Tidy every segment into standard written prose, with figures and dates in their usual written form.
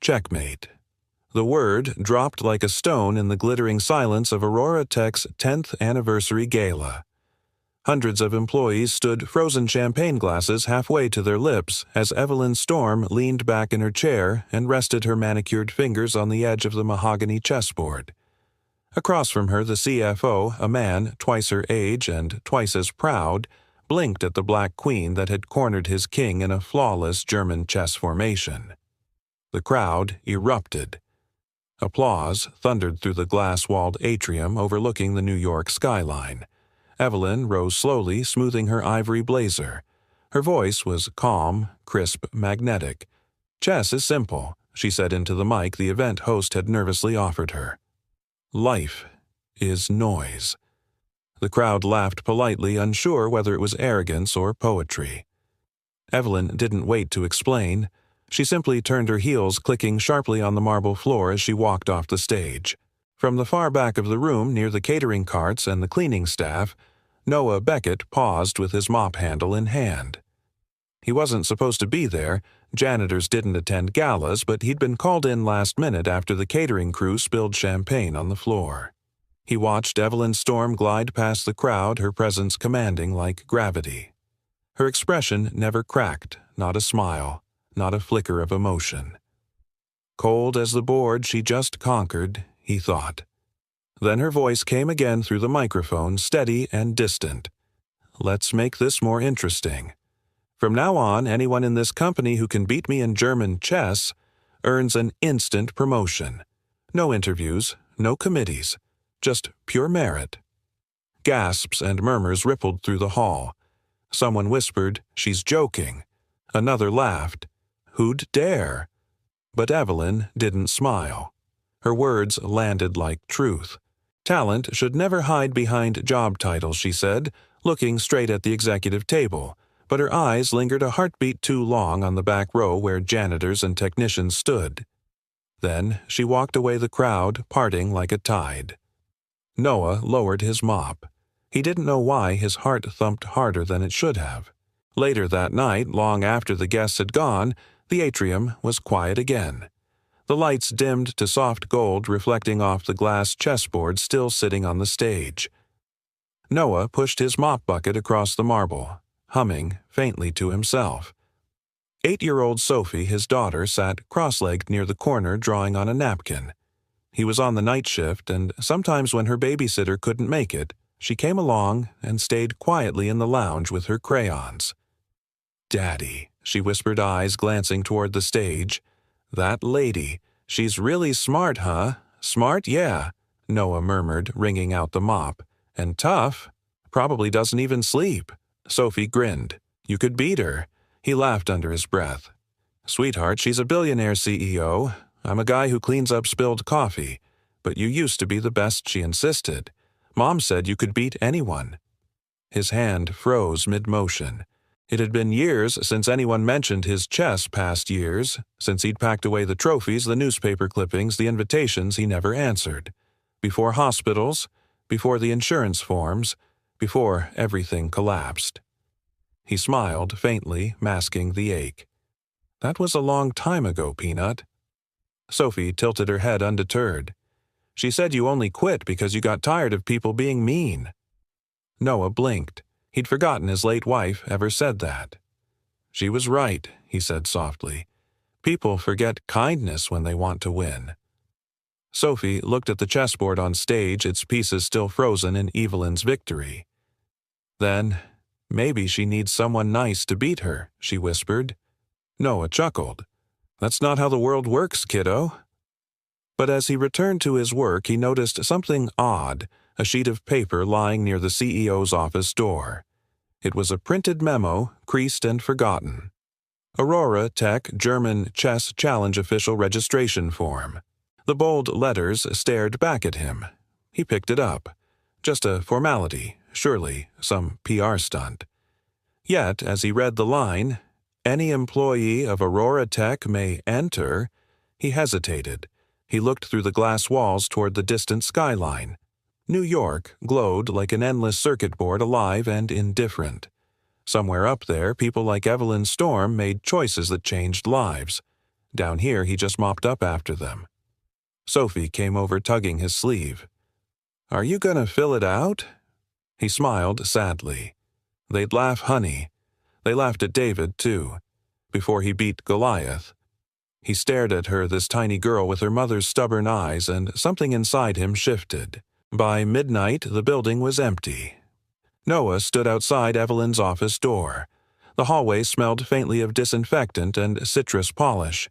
Checkmate. The word dropped like a stone in the glittering silence of Aurora Tech's 10th anniversary gala. Hundreds of employees stood frozen champagne glasses halfway to their lips as Evelyn Storm leaned back in her chair and rested her manicured fingers on the edge of the mahogany chessboard. Across from her, the CFO, a man twice her age and twice as proud, blinked at the black queen that had cornered his king in a flawless German chess formation. The crowd erupted. Applause thundered through the glass-walled atrium overlooking the New York skyline. Evelyn rose slowly, smoothing her ivory blazer. Her voice was calm, crisp, magnetic. "Chess is simple," she said into the mic the event host had nervously offered her. "Life is noise." The crowd laughed politely, unsure whether it was arrogance or poetry. Evelyn didn't wait to explain. She simply turned her heels, clicking sharply on the marble floor as she walked off the stage. From the far back of the room, near the catering carts and the cleaning staff, Noah Beckett paused with his mop handle in hand. He wasn't supposed to be there. Janitors didn't attend galas, but he'd been called in last minute after the catering crew spilled champagne on the floor. He watched Evelyn Storm glide past the crowd, her presence commanding like gravity. Her expression never cracked, not a smile, not a flicker of emotion. Cold as the board she just conquered, he thought. Then her voice came again through the microphone, steady and distant. "Let's make this more interesting. From now on, anyone in this company who can beat me in German chess earns an instant promotion. No interviews, no committees, just pure merit." Gasps and murmurs rippled through the hall. Someone whispered, "She's joking." Another laughed. Who'd dare? But Evelyn didn't smile. Her words landed like truth. Talent should never hide behind job titles, she said, looking straight at the executive table, but her eyes lingered a heartbeat too long on the back row where janitors and technicians stood. Then she walked away the crowd, parting like a tide. Noah lowered his mop. He didn't know why his heart thumped harder than it should have. Later that night, long after the guests had gone, the atrium was quiet again. The lights dimmed to soft gold reflecting off the glass chessboard still sitting on the stage. Noah pushed his mop bucket across the marble, humming faintly to himself. 8-year-old Sophie, his daughter, sat cross-legged near the corner drawing on a napkin. He was on the night shift, and sometimes when her babysitter couldn't make it, she came along and stayed quietly in the lounge with her crayons. "Daddy," she whispered, eyes glancing toward the stage. "That lady, she's really smart, huh? Smart, yeah," Noah murmured, wringing out the mop. "And tough. Probably doesn't even sleep." Sophie grinned. "You could beat her." He laughed under his breath. "Sweetheart, she's a billionaire CEO. I'm a guy who cleans up spilled coffee. But you used to be the best," she insisted. "Mom said you could beat anyone." His hand froze mid-motion. It had been years since anyone mentioned his chess past years, since he'd packed away the trophies, the newspaper clippings, the invitations he never answered. Before hospitals, before the insurance forms, before everything collapsed. He smiled faintly, masking the ache. "That was a long time ago, Peanut." Sophie tilted her head undeterred. "She said you only quit because you got tired of people being mean." Noah blinked. He'd forgotten his late wife ever said that. "She was right," he said softly. "People forget kindness when they want to win." Sophie looked at the chessboard on stage, its pieces still frozen in Evelyn's victory. "Then, maybe she needs someone nice to beat her," she whispered. Noah chuckled. "That's not how the world works, kiddo." But as he returned to his work, he noticed something odd, a sheet of paper lying near the CEO's office door. It was a printed memo, creased and forgotten. Aurora Tech German Chess Challenge Official Registration Form. The bold letters stared back at him. He picked it up. Just a formality, surely some PR stunt. Yet, as he read the line, "Any employee of Aurora Tech may enter," he hesitated. He looked through the glass walls toward the distant skyline. New York glowed like an endless circuit board, alive and indifferent. Somewhere up there, people like Evelyn Storm made choices that changed lives. Down here, he just mopped up after them. Sophie came over tugging his sleeve. "Are you gonna fill it out?" He smiled sadly. They'd laugh honey. They laughed at David, too, before he beat Goliath. He stared at her, this tiny girl with her mother's stubborn eyes, and something inside him shifted. By midnight, the building was empty. Noah stood outside Evelyn's office door. The hallway smelled faintly of disinfectant and citrus polish.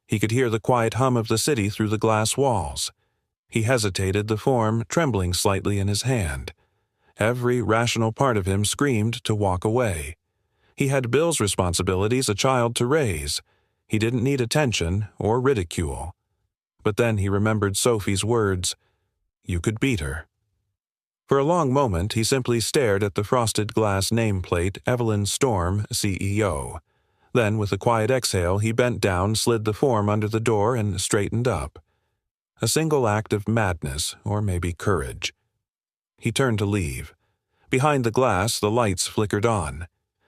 He could hear the quiet hum of the city through the glass walls. He hesitated, the form trembling slightly in his hand. Every rational part of him screamed to walk away. He had Bill's responsibilities, a child to raise. He didn't need attention or ridicule. But then he remembered Sophie's words, "You could beat her." For a long moment, he simply stared at the frosted glass nameplate, Evelyn Storm, CEO. Then, with a quiet exhale, he bent down, slid the form under the door, and straightened up. A single act of madness, or maybe courage. He turned to leave. Behind the glass, the lights flickered on.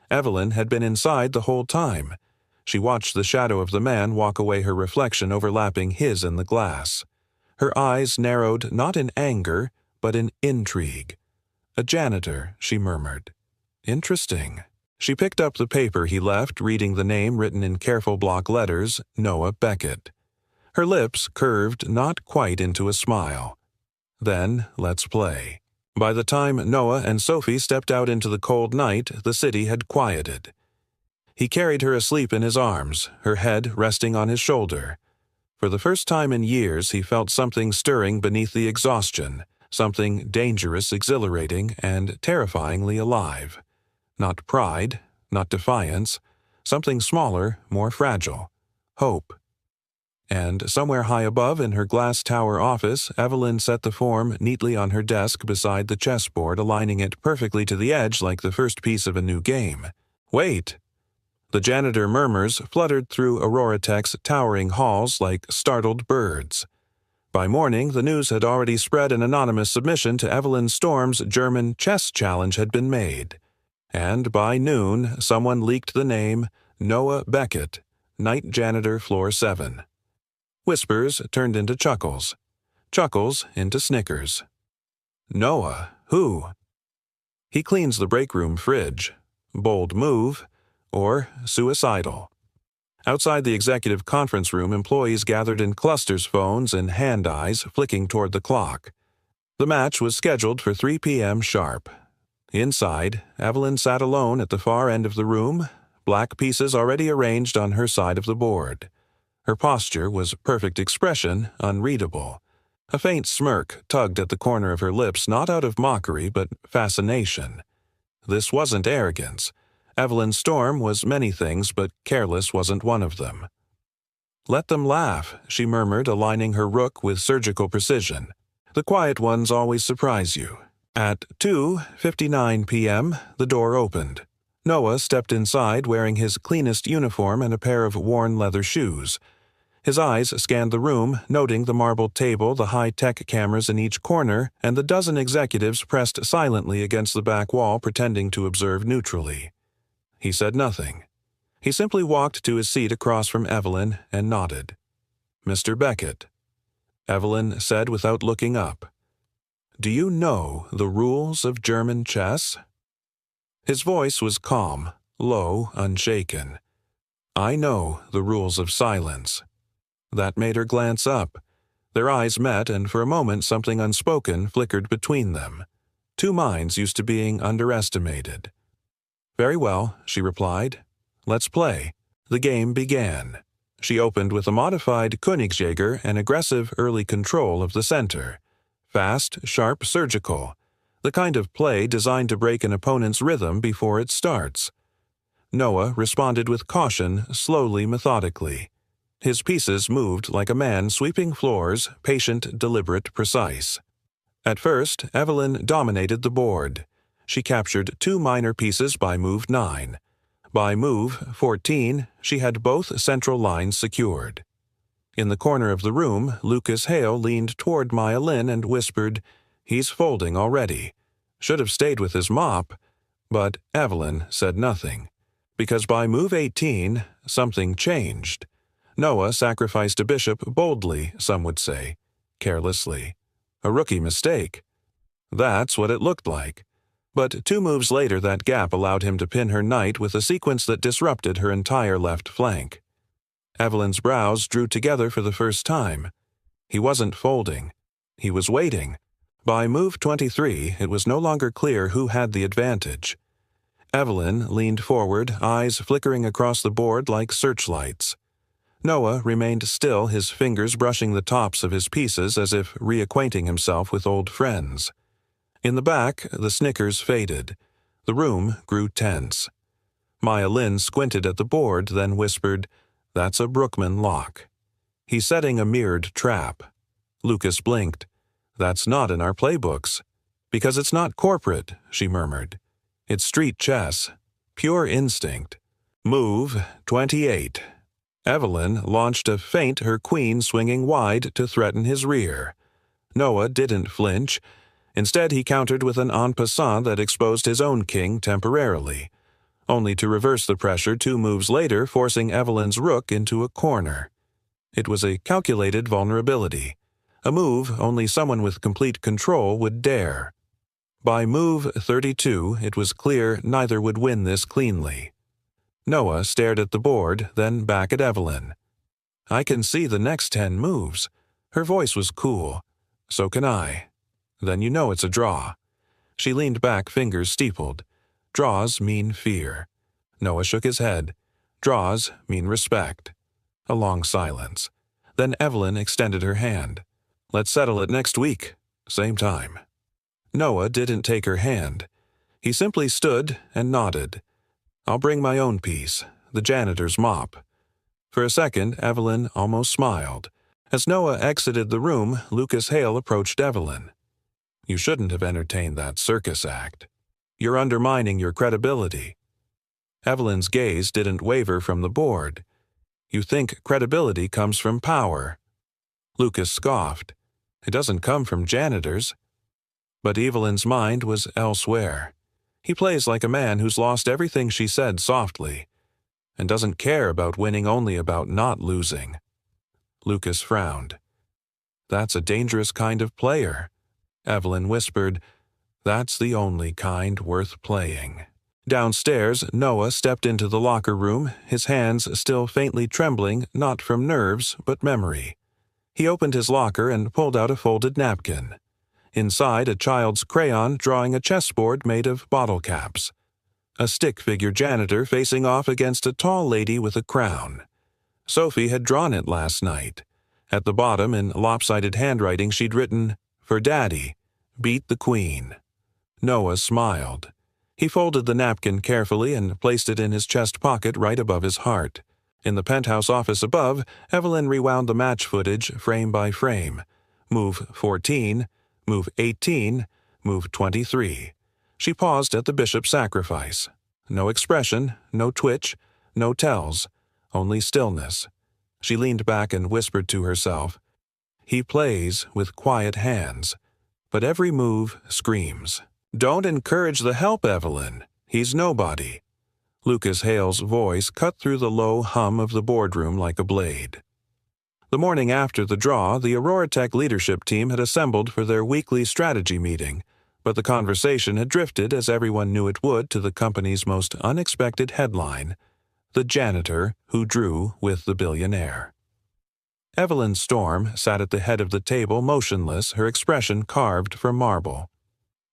Evelyn had been inside the whole time. She watched the shadow of the man walk away, her reflection overlapping his in the glass. Her eyes narrowed not in anger, but in intrigue. "A janitor," she murmured. "Interesting." She picked up the paper he left, reading the name written in careful block letters, Noah Beckett. Her lips curved not quite into a smile. Then, let's play. By the time Noah and Sophie stepped out into the cold night, the city had quieted. He carried her asleep in his arms, her head resting on his shoulder. For the first time in years, he felt something stirring beneath the exhaustion, something dangerous, exhilarating, and terrifyingly alive. Not pride, not defiance, something smaller, more fragile. Hope. And somewhere high above in her glass tower office, Evelyn set the form neatly on her desk beside the chessboard, aligning it perfectly to the edge like the first piece of a new game. "Wait!" The janitor murmurs fluttered through Aurora Tech's towering halls like startled birds. By morning, the news had already spread. An anonymous submission to Evelyn Storm's German chess challenge had been made. And by noon, someone leaked the name Noah Beckett, night janitor, floor 7. Whispers turned into chuckles. Chuckles into snickers. Noah, who? He cleans the break room fridge. Bold move, or suicidal. Outside the executive conference room, employees gathered in clusters, phones and hand eyes flicking toward the clock. The match was scheduled for 3 p.m. sharp. Inside, Evelyn sat alone at the far end of the room, black pieces already arranged on her side of the board. Her posture was perfect expression, unreadable. A faint smirk tugged at the corner of her lips, not out of mockery, but fascination. This wasn't arrogance. Evelyn Storm was many things, but careless wasn't one of them. "Let them laugh," she murmured, aligning her rook with surgical precision. "The quiet ones always surprise you." At 2:59 p.m., the door opened. Noah stepped inside wearing his cleanest uniform and a pair of worn leather shoes. His eyes scanned the room, noting the marble table, the high-tech cameras in each corner, and the dozen executives pressed silently against the back wall, pretending to observe neutrally. He said nothing. He simply walked to his seat across from Evelyn and nodded. "Mr. Beckett," Evelyn said without looking up. "Do you know the rules of German chess?" His voice was calm, low, unshaken. "I know the rules of silence." That made her glance up. Their eyes met, and for a moment something unspoken flickered between them. Two minds used to being underestimated. "Very well," she replied. "Let's play." The game began. She opened with a modified Königsjäger and aggressive early control of the center. Fast, sharp, surgical. The kind of play designed to break an opponent's rhythm before it starts. Noah responded with caution, slowly, methodically. His pieces moved like a man sweeping floors, patient, deliberate, precise. At first, Evelyn dominated the board. She captured 2 minor pieces by move 9. By move 14, she had both central lines secured. In the corner of the room, Lucas Hale leaned toward Maya Lin and whispered, "He's folding already. Should have stayed with his mop." But Evelyn said nothing, because by move 18, something changed. Noah sacrificed a bishop boldly, some would say, carelessly. A rookie mistake. That's what it looked like. But 2 moves later, that gap allowed him to pin her knight with a sequence that disrupted her entire left flank. Evelyn's brows drew together for the first time. He wasn't folding. He was waiting. By move 23, it was no longer clear who had the advantage. Evelyn leaned forward, eyes flickering across the board like searchlights. Noah remained still, his fingers brushing the tops of his pieces as if reacquainting himself with old friends. In the back, the snickers faded. The room grew tense. Maya Lin squinted at the board, then whispered, "That's a Brookman lock." "He's setting a mirrored trap." Lucas blinked. "That's not in our playbooks." "Because it's not corporate," she murmured. "It's street chess. Pure instinct." Move 28. Evelyn launched a feint, her queen swinging wide to threaten his rear. Noah didn't flinch. Instead, he countered with an en passant that exposed his own king temporarily, only to reverse the pressure 2 moves later, forcing Evelyn's rook into a corner. It was a calculated vulnerability, a move only someone with complete control would dare. By move 32, it was clear neither would win this cleanly. Noah stared at the board, then back at Evelyn. "I can see the next 10 moves." Her voice was cool. "So can I." "Then you know it's a draw." She leaned back, fingers steepled. "Draws mean fear." Noah shook his head. "Draws mean respect." A long silence. Then Evelyn extended her hand. "Let's settle it next week. Same time." Noah didn't take her hand. He simply stood and nodded. "I'll bring my own piece, the janitor's mop." For a second, Evelyn almost smiled. As Noah exited the room, Lucas Hale approached Evelyn. "You shouldn't have entertained that circus act. You're undermining your credibility." Evelyn's gaze didn't waver from the board. "You think credibility comes from power." Lucas scoffed. "It doesn't come from janitors." But Evelyn's mind was elsewhere. "He plays like a man who's lost everything," she said softly, "and doesn't care about winning, only about not losing." Lucas frowned. "That's a dangerous kind of player." Evelyn whispered, "That's the only kind worth playing." Downstairs, Noah stepped into the locker room, his hands still faintly trembling, not from nerves, but memory. He opened his locker and pulled out a folded napkin. Inside, a child's crayon drawing a chessboard made of bottle caps. A stick-figure janitor facing off against a tall lady with a crown. Sophie had drawn it last night. At the bottom, in lopsided handwriting, she'd written, "For Daddy, beat the Queen." Noah smiled. He folded the napkin carefully and placed it in his chest pocket right above his heart. In the penthouse office above, Evelyn rewound the match footage frame by frame. Move 14, move 18, move 23. She paused at the bishop sacrifice. No expression, no twitch, no tells, only stillness. She leaned back and whispered to herself, "He plays with quiet hands, but every move screams." "Don't encourage the help, Evelyn. He's nobody." Lucas Hale's voice cut through the low hum of the boardroom like a blade. The morning after the draw, the Aurora Tech leadership team had assembled for their weekly strategy meeting, but the conversation had drifted, as everyone knew it would, to the company's most unexpected headline, "The Janitor Who Drew with the Billionaire." Evelyn Storm sat at the head of the table, motionless, her expression carved from marble.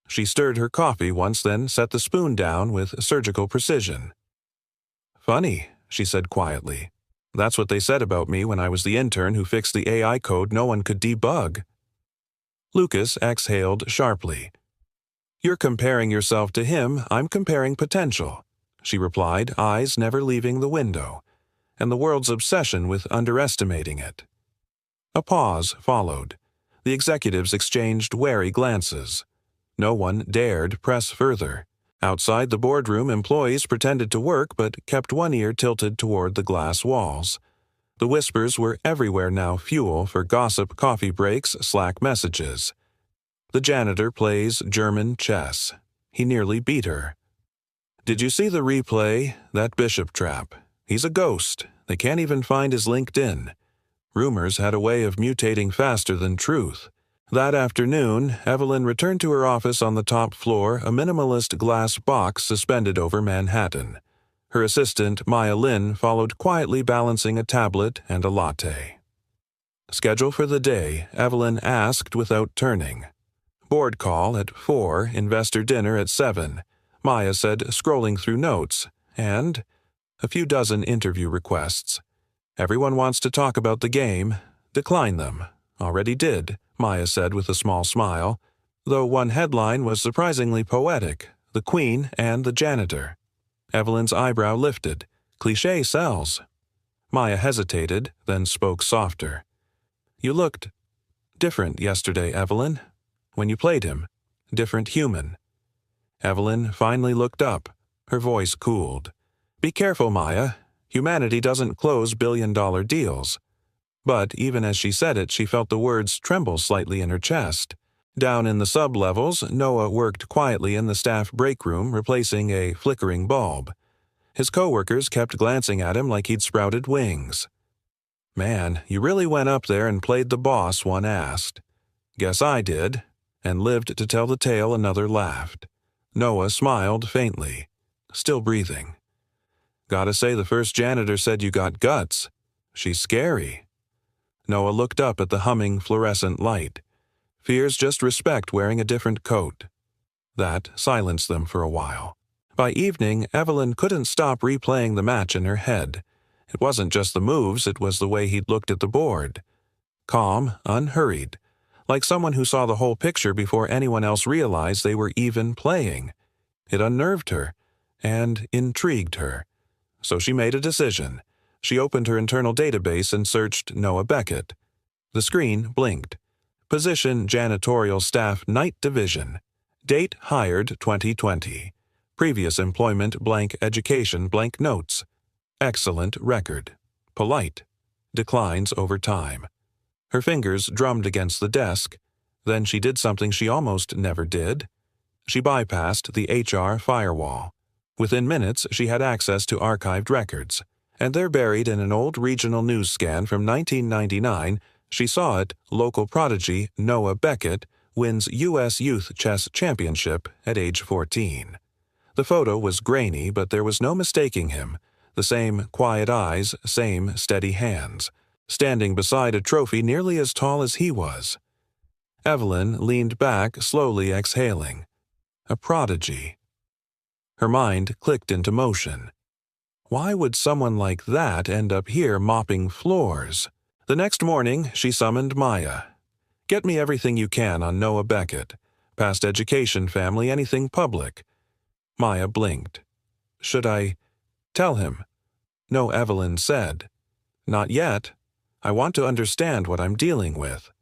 She stirred her coffee once, then set the spoon down with surgical precision. "Funny," she said quietly. "That's what they said about me when I was the intern who fixed the AI code no one could debug." Lucas exhaled sharply. "You're comparing yourself to him, I'm comparing potential," she replied, eyes never leaving the window, and the world's obsession with underestimating it. A pause followed. The executives exchanged wary glances. No one dared press further. Outside the boardroom, employees pretended to work but kept one ear tilted toward the glass walls. The whispers were everywhere now, fuel for gossip, coffee breaks, Slack messages. The janitor plays German chess. He nearly beat her. "Did you see the replay? That bishop trap. He's a ghost. They can't even find his LinkedIn. Rumors had a way of mutating faster than truth. That afternoon, Evelyn returned to her office on the top floor, a minimalist glass box suspended over Manhattan. Her assistant, Maya Lin, followed quietly, balancing a tablet and a latte. Schedule for the day, Evelyn asked without turning. Board call at 4, investor dinner at 7, Maya said, scrolling through notes, and a few dozen interview requests. Everyone wants to talk about the game. Decline them. Already did, Maya said with a small smile, though one headline was surprisingly poetic, The Queen and the Janitor. Evelyn's eyebrow lifted. Cliché sells. Maya hesitated, then spoke softer. You looked different yesterday, Evelyn. When you played him. Different human. Evelyn finally looked up. Her voice cooled. Be careful, Maya. Humanity doesn't close billion-dollar deals. But even as she said it, she felt the words tremble slightly in her chest. Down in the sub-levels, Noah worked quietly in the staff break room, replacing a flickering bulb. His coworkers kept glancing at him like he'd sprouted wings. Man, you really went up there and played the boss, one asked. Guess I did, and lived to tell the tale, another laughed. Noah smiled faintly, still breathing. Gotta say the first janitor said you got guts. She's scary. Noah looked up at the humming fluorescent light. Fears just respect wearing a different coat. That silenced them for a while. By evening, Evelyn couldn't stop replaying the match in her head. It wasn't just the moves, it was the way he'd looked at the board. Calm, unhurried, like someone who saw the whole picture before anyone else realized they were even playing. It unnerved her and intrigued her. So she made a decision. She opened her internal database and searched Noah Beckett. The screen blinked. Position Janitorial Staff Night Division. Date hired 2020. Previous employment blank education blank notes. Excellent record. Polite. Declines over time. Her fingers drummed against the desk. Then she did something she almost never did. She bypassed the HR firewall. Within minutes, she had access to archived records, and there buried in an old regional news scan from 1999, she saw it, local prodigy Noah Beckett wins U.S. Youth Chess Championship at age 14. The photo was grainy, but there was no mistaking him. The same quiet eyes, same steady hands, standing beside a trophy nearly as tall as he was. Evelyn leaned back, slowly exhaling. A prodigy. Her mind clicked into motion. Why would someone like that end up here mopping floors? The next morning, she summoned Maya. Get me everything you can on Noah Beckett. Past education, family, anything public. Maya blinked. Should I tell him? No, Evelyn said. Not yet. I want to understand what I'm dealing with.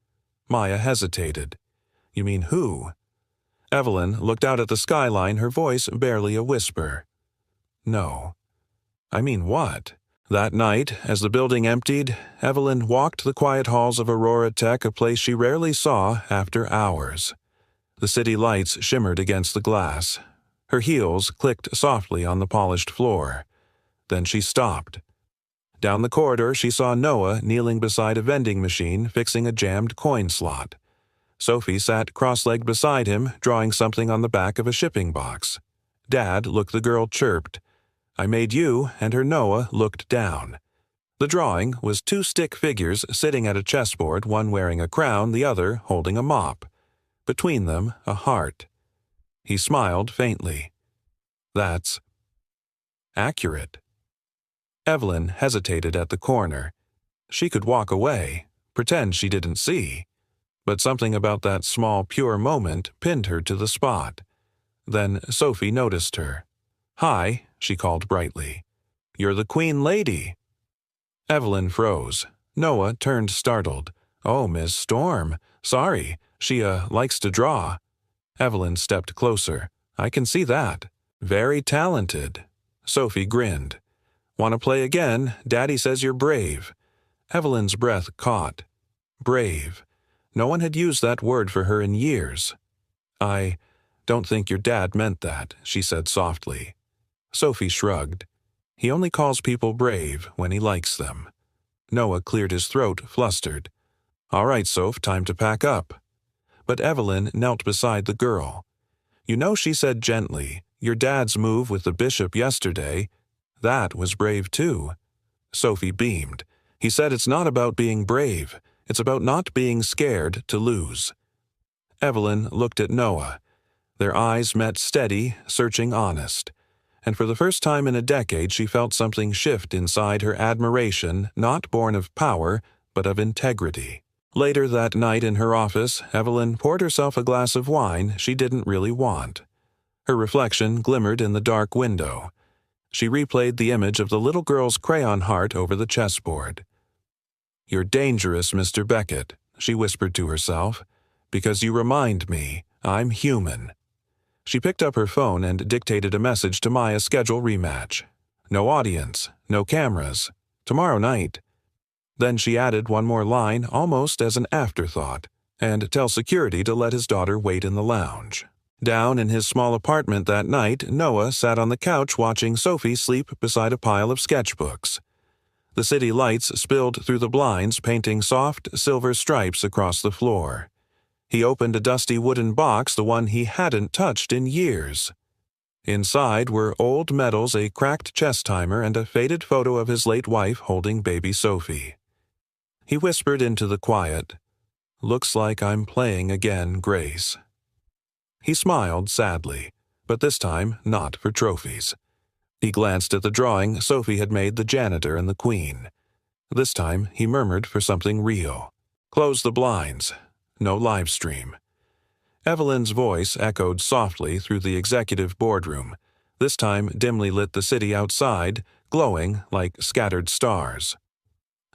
Maya hesitated. You mean who? Evelyn looked out at the skyline, her voice barely a whisper. No. I mean what? That night, as the building emptied, Evelyn walked the quiet halls of Aurora Tech, a place she rarely saw after hours. The city lights shimmered against the glass. Her heels clicked softly on the polished floor. Then she stopped. Down the corridor, she saw Noah kneeling beside a vending machine, fixing a jammed coin slot. Sophie sat cross-legged beside him, drawing something on the back of a shipping box. Dad looked, the girl chirped. I made you, and her Noah looked down. The drawing was two stick figures sitting at a chessboard, one wearing a crown, the other holding a mop. Between them, a heart. He smiled faintly. That's accurate. Evelyn hesitated at the corner. She could walk away, pretend she didn't see. But something about that small, pure moment pinned her to the spot. Then Sophie noticed her. Hi, she called brightly. You're the Queen Lady. Evelyn froze. Noah turned startled. Oh, Miss Storm. Sorry. She, likes to draw. Evelyn stepped closer. I can see that. Very talented. Sophie grinned. Want to play again? Daddy says you're brave. Evelyn's breath caught. Brave. No one had used that word for her in years. I don't think your dad meant that, she said softly. Sophie shrugged. He only calls people brave when he likes them. Noah cleared his throat, flustered. All right, Soph, time to pack up. But Evelyn knelt beside the girl. You know, she said gently, your dad's move with the bishop yesterday, that was brave too. Sophie beamed. He said it's not about being brave, it's about not being scared to lose. Evelyn looked at Noah. Their eyes met steady, searching honest. And for the first time in a decade she felt something shift inside her admiration, not born of power, but of integrity. Later that night in her office, Evelyn poured herself a glass of wine she didn't really want. Her reflection glimmered in the dark window. She replayed the image of the little girl's crayon heart over the chessboard. You're dangerous, Mr. Beckett, she whispered to herself, because you remind me I'm human. She picked up her phone and dictated a message to Maya's schedule rematch. No audience, no cameras. Tomorrow night. Then she added one more line almost as an afterthought, and tell security to let his daughter wait in the lounge. Down in his small apartment that night, Noah sat on the couch watching Sophie sleep beside a pile of sketchbooks. The city lights spilled through the blinds, painting soft, silver stripes across the floor. He opened a dusty wooden box, the one he hadn't touched in years. Inside were old medals, a cracked chess timer, and a faded photo of his late wife holding baby Sophie. He whispered into the quiet, "Looks like I'm playing again, Grace." He smiled sadly, but this time not for trophies. He glanced at the drawing Sophie had made the janitor and the queen. This time he murmured for something real. Close the blinds. No live stream. Evelyn's voice echoed softly through the executive boardroom. This time dimly lit the city outside, glowing like scattered stars.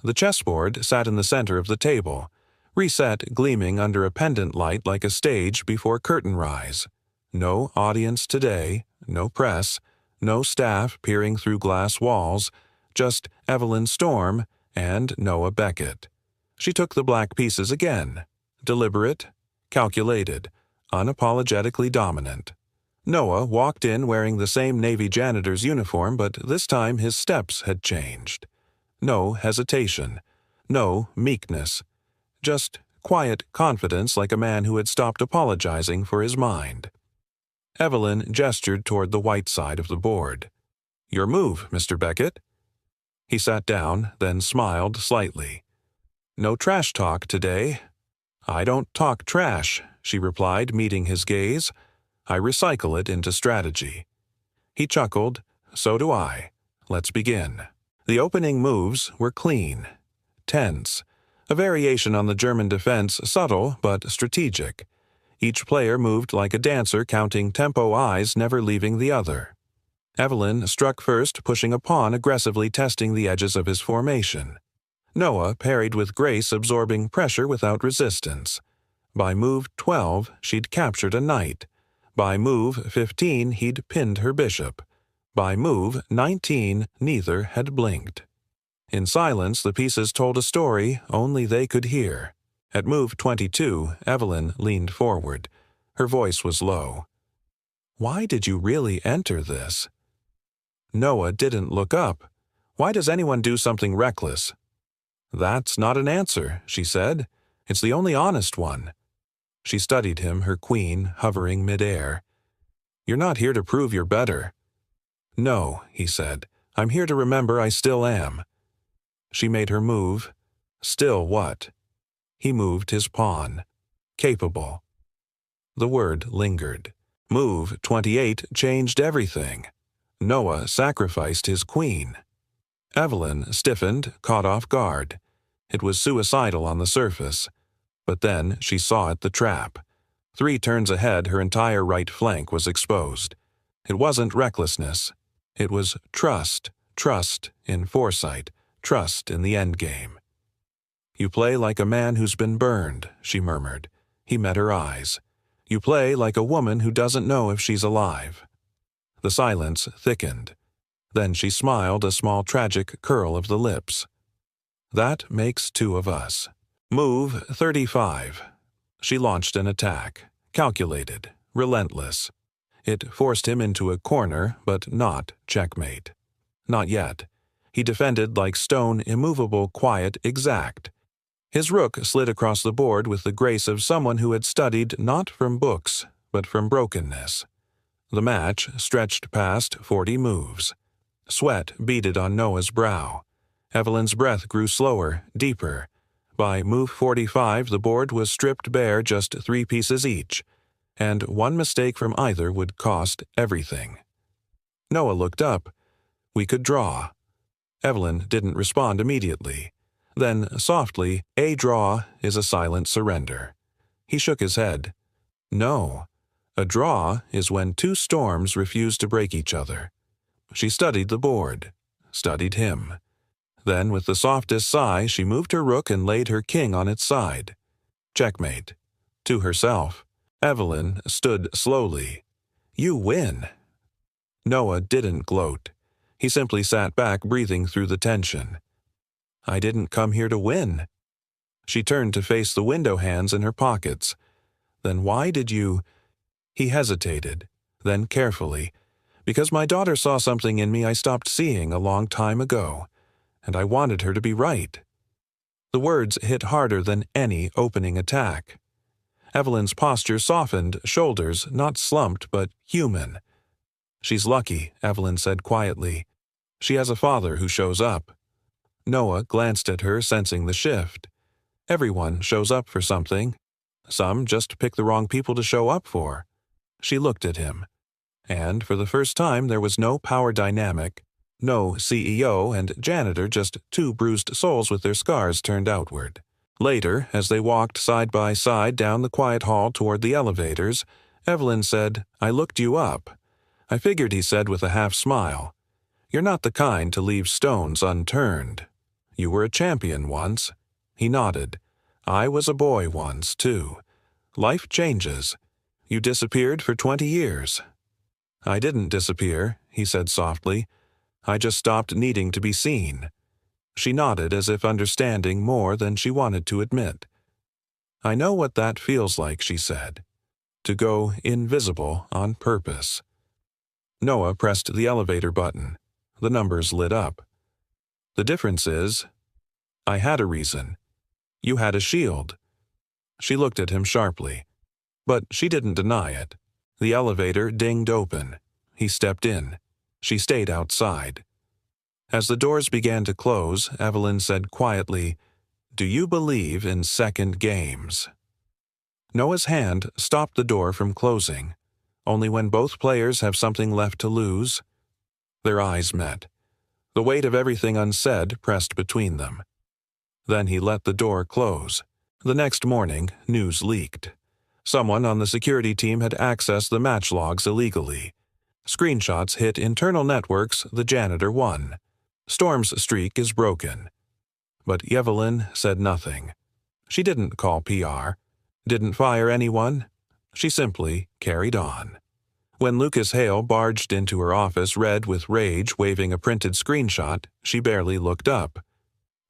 The chessboard sat in the center of the table, reset gleaming under a pendant light like a stage before curtain rise. No audience today, no press, no staff peering through glass walls, just Evelyn Storm and Noah Beckett. She took the black pieces again, deliberate, calculated, unapologetically dominant. Noah walked in wearing the same Navy janitor's uniform, but this time his steps had changed. No hesitation, no meekness, just quiet confidence like a man who had stopped apologizing for his mind. Evelyn gestured toward the white side of the board. Your move, Mr. Beckett. He sat down, then smiled slightly. No trash talk today. I don't talk trash, she replied, meeting his gaze. I recycle it into strategy. He chuckled. So do I. Let's begin. The opening moves were clean, tense, a variation on the German defense, subtle but strategic. Each player moved like a dancer, counting tempo, eyes never leaving the other. Evelyn struck first, pushing a pawn, aggressively testing the edges of his formation. Noah parried with grace, absorbing pressure without resistance. By move 12, she'd captured a knight. By move 15, he'd pinned her bishop. By move 19, neither had blinked. In silence, the pieces told a story only they could hear. At move 22, Evelyn leaned forward. Her voice was low. Why did you really enter this? Noah didn't look up. Why does anyone do something reckless? That's not an answer, she said. It's the only honest one. She studied him, her queen hovering midair. You're not here to prove you're better. No, he said. I'm here to remember I still am. She made her move. Still what? He moved his pawn. Capable. The word lingered. Move 28 changed everything. Noah sacrificed his queen. Evelyn stiffened, caught off guard. It was suicidal on the surface. But then she saw it, the trap. 3 turns ahead, her entire right flank was exposed. It wasn't recklessness. It was trust, trust in foresight, trust in the endgame. You play like a man who's been burned, she murmured. He met her eyes. You play like a woman who doesn't know if she's alive. The silence thickened. Then she smiled, a small tragic curl of the lips. That makes 2 of us. Move 35. She launched an attack, calculated, relentless. It forced him into a corner, but not checkmate. Not yet. He defended like stone, immovable, quiet, exact. His rook slid across the board with the grace of someone who had studied not from books, but from brokenness. The match stretched past 40 moves. Sweat beaded on Noah's brow. Evelyn's breath grew slower, deeper. By move 45, the board was stripped bare, just 3 pieces each, and one mistake from either would cost everything. Noah looked up. We could draw. Evelyn didn't respond immediately. Then, softly, a draw is a silent surrender. He shook his head. No. A draw is when 2 storms refuse to break each other. She studied the board, studied him. Then, with the softest sigh, she moved her rook and laid her king on its side. Checkmate. To herself, Evelyn stood slowly. You win. Noah didn't gloat. He simply sat back, breathing through the tension. I didn't come here to win. She turned to face the window hands in her pockets. Then why did you... He hesitated. Then carefully. Because my daughter saw something in me I stopped seeing a long time ago, and I wanted her to be right. The words hit harder than any opening attack. Evelyn's posture softened, shoulders not slumped but human. She's lucky, Evelyn said quietly. She has a father who shows up. Noah glanced at her, sensing the shift. Everyone shows up for something. Some just pick the wrong people to show up for. She looked at him. And for the first time there was no power dynamic, no CEO and janitor, just 2 bruised souls with their scars turned outward. Later, as they walked side by side down the quiet hall toward the elevators, Evelyn said, I looked you up. I figured, he said with a half smile. You're not the kind to leave stones unturned. You were a champion once. He nodded. I was a boy once, too. Life changes. You disappeared for 20 years. I didn't disappear, he said softly. I just stopped needing to be seen. She nodded as if understanding more than she wanted to admit. I know what that feels like, she said. To go invisible on purpose. Noah pressed the elevator button. The numbers lit up. The difference is, I had a reason. You had a shield. She looked at him sharply. But she didn't deny it. The elevator dinged open. He stepped in. She stayed outside. As the doors began to close, Evelyn said quietly, Do you believe in second games? Noah's hand stopped the door from closing. Only when both players have something left to lose. Their eyes met. The weight of everything unsaid pressed between them. Then he let the door close. The next morning, news leaked. Someone on the security team had accessed the match logs illegally. Screenshots hit internal networks. The janitor won. Storm's streak is broken. But Evelyn said nothing. She didn't call PR. Didn't fire anyone. She simply carried on. When Lucas Hale barged into her office, red with rage, waving a printed screenshot, she barely looked up.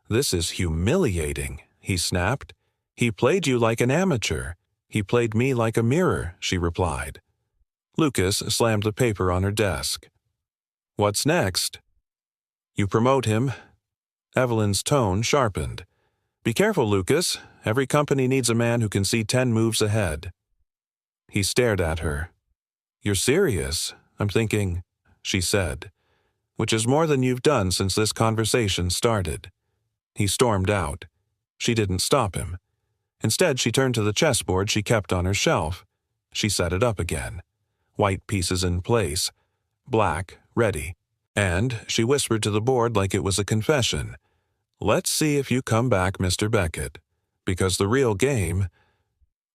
This is humiliating, he snapped. He played you like an amateur. He played me like a mirror, she replied. Lucas slammed the paper on her desk. What's next? You promote him. Evelyn's tone sharpened. Be careful, Lucas. Every company needs a man who can see 10 moves ahead. He stared at her. You're serious, I'm thinking, she said, which is more than you've done since this conversation started. He stormed out. She didn't stop him. Instead, she turned to the chessboard she kept on her shelf. She set it up again. White pieces in place. Black, ready. And she whispered to the board like it was a confession. Let's see if you come back, Mr. Beckett. Because the real game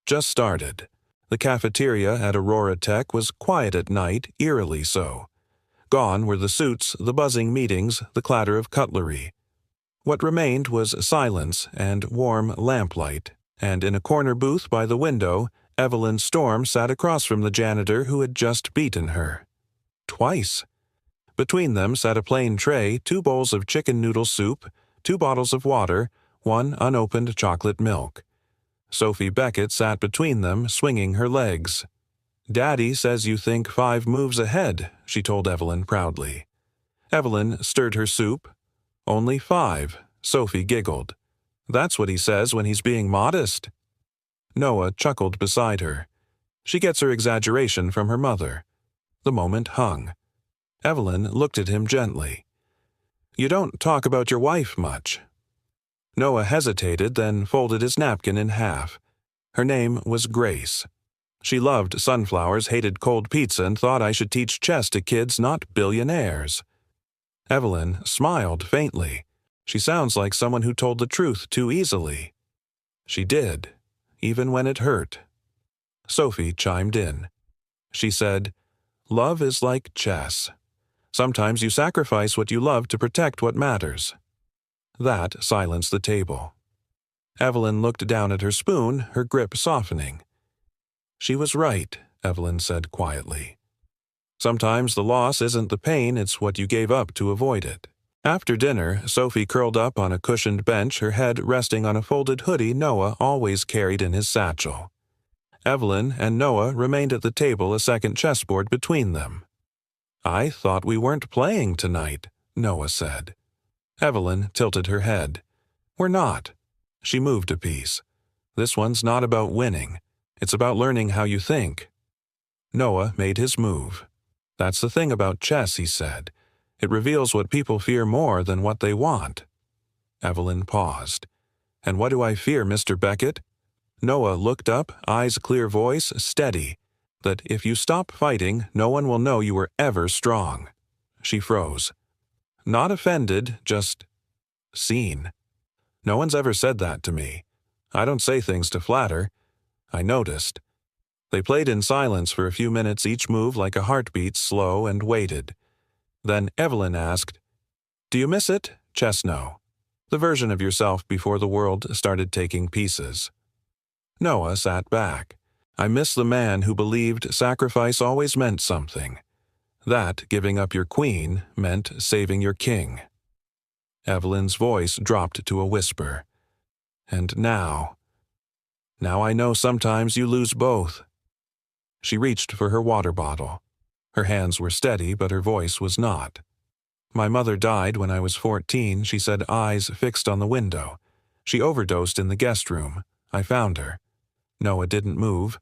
just started. The cafeteria at Aurora Tech was quiet at night, eerily so. Gone were the suits, the buzzing meetings, the clatter of cutlery. What remained was silence and warm lamplight, and in a corner booth by the window, Evelyn Storm sat across from the janitor who had just beaten her. Twice. Between them sat a plain tray, 2 bowls of chicken noodle soup, 2 bottles of water, 1 unopened chocolate milk. Sophie Beckett sat between them, swinging her legs. Daddy says you think 5 moves ahead, she told Evelyn proudly. Evelyn stirred her soup. "Only 5, Sophie giggled. "That's what he says when he's being modest." Noah chuckled beside her. "She gets her exaggeration from her mother." The moment hung. Evelyn looked at him gently. "You don't talk about your wife much." Noah hesitated, then folded his napkin in half. Her name was Grace. She loved sunflowers, hated cold pizza, and thought I should teach chess to kids, not billionaires. Evelyn smiled faintly. She sounds like someone who told the truth too easily. She did, even when it hurt. Sophie chimed in. She said, "Love is like chess. Sometimes you sacrifice what you love to protect what matters." That silenced the table. Evelyn looked down at her spoon, her grip softening. "She was right," Evelyn said quietly. "Sometimes the loss isn't the pain, it's what you gave up to avoid it." After dinner, Sophie curled up on a cushioned bench, her head resting on a folded hoodie Noah always carried in his satchel. Evelyn and Noah remained at the table, a second chessboard between them. "I thought we weren't playing tonight," Noah said. Evelyn tilted her head. "We're not." She moved a piece. "This one's not about winning. It's about learning how you think." Noah made his move. "That's the thing about chess," he said. "It reveals what people fear more than what they want." Evelyn paused. "And what do I fear, Mr. Beckett?" Noah looked up, eyes clear, voice steady. "That if you stop fighting, no one will know you were ever strong." She froze. Not offended, just seen. No one's ever said that to me. I don't say things to flatter. I noticed. They played in silence for a few minutes, each move like a heartbeat, slow, and waited. Then Evelyn asked, "Do you miss it, Chesno? The version of yourself before the world started taking pieces?" Noah sat back. "I miss the man who believed sacrifice always meant something. That giving up your queen meant saving your king." Evelyn's voice dropped to a whisper. "And now I know sometimes you lose both." She reached for her water bottle. Her hands were steady, but her voice was not. "My mother died when I was 14, she said, eyes fixed on the window. She overdosed in the guest room. I found her." Noah didn't move.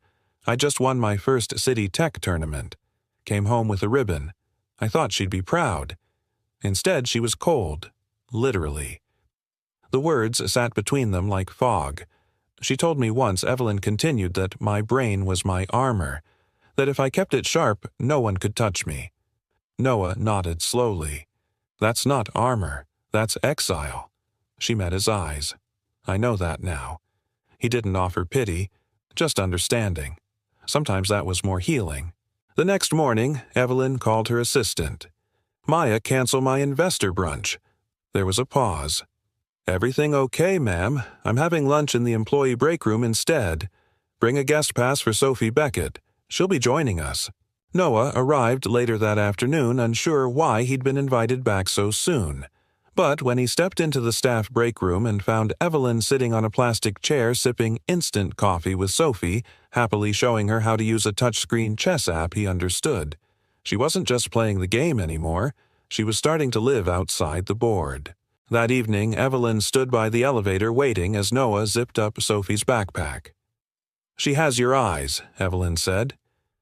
"I just won my first city tech tournament. Came home with a ribbon. I thought she'd be proud. Instead, she was cold. Literally." The words sat between them like fog. "She told me once," Evelyn continued, "that my brain was my armor, that if I kept it sharp, no one could touch me." Noah nodded slowly. "That's not armor. That's exile." She met his eyes. "I know that now." He didn't offer pity, just understanding. Sometimes that was more healing. The next morning, Evelyn called her assistant. "Maya, cancel my investor brunch." There was a pause. "Everything okay, ma'am? I'm having lunch in the employee break room instead. Bring a guest pass for Sophie Beckett. She'll be joining us." Noah arrived later that afternoon, unsure why he'd been invited back so soon. But when he stepped into the staff break room and found Evelyn sitting on a plastic chair sipping instant coffee with Sophie, happily showing her how to use a touchscreen chess app, he understood. She wasn't just playing the game anymore. She was starting to live outside the board. That evening, Evelyn stood by the elevator waiting as Noah zipped up Sophie's backpack. "She has your eyes," Evelyn said.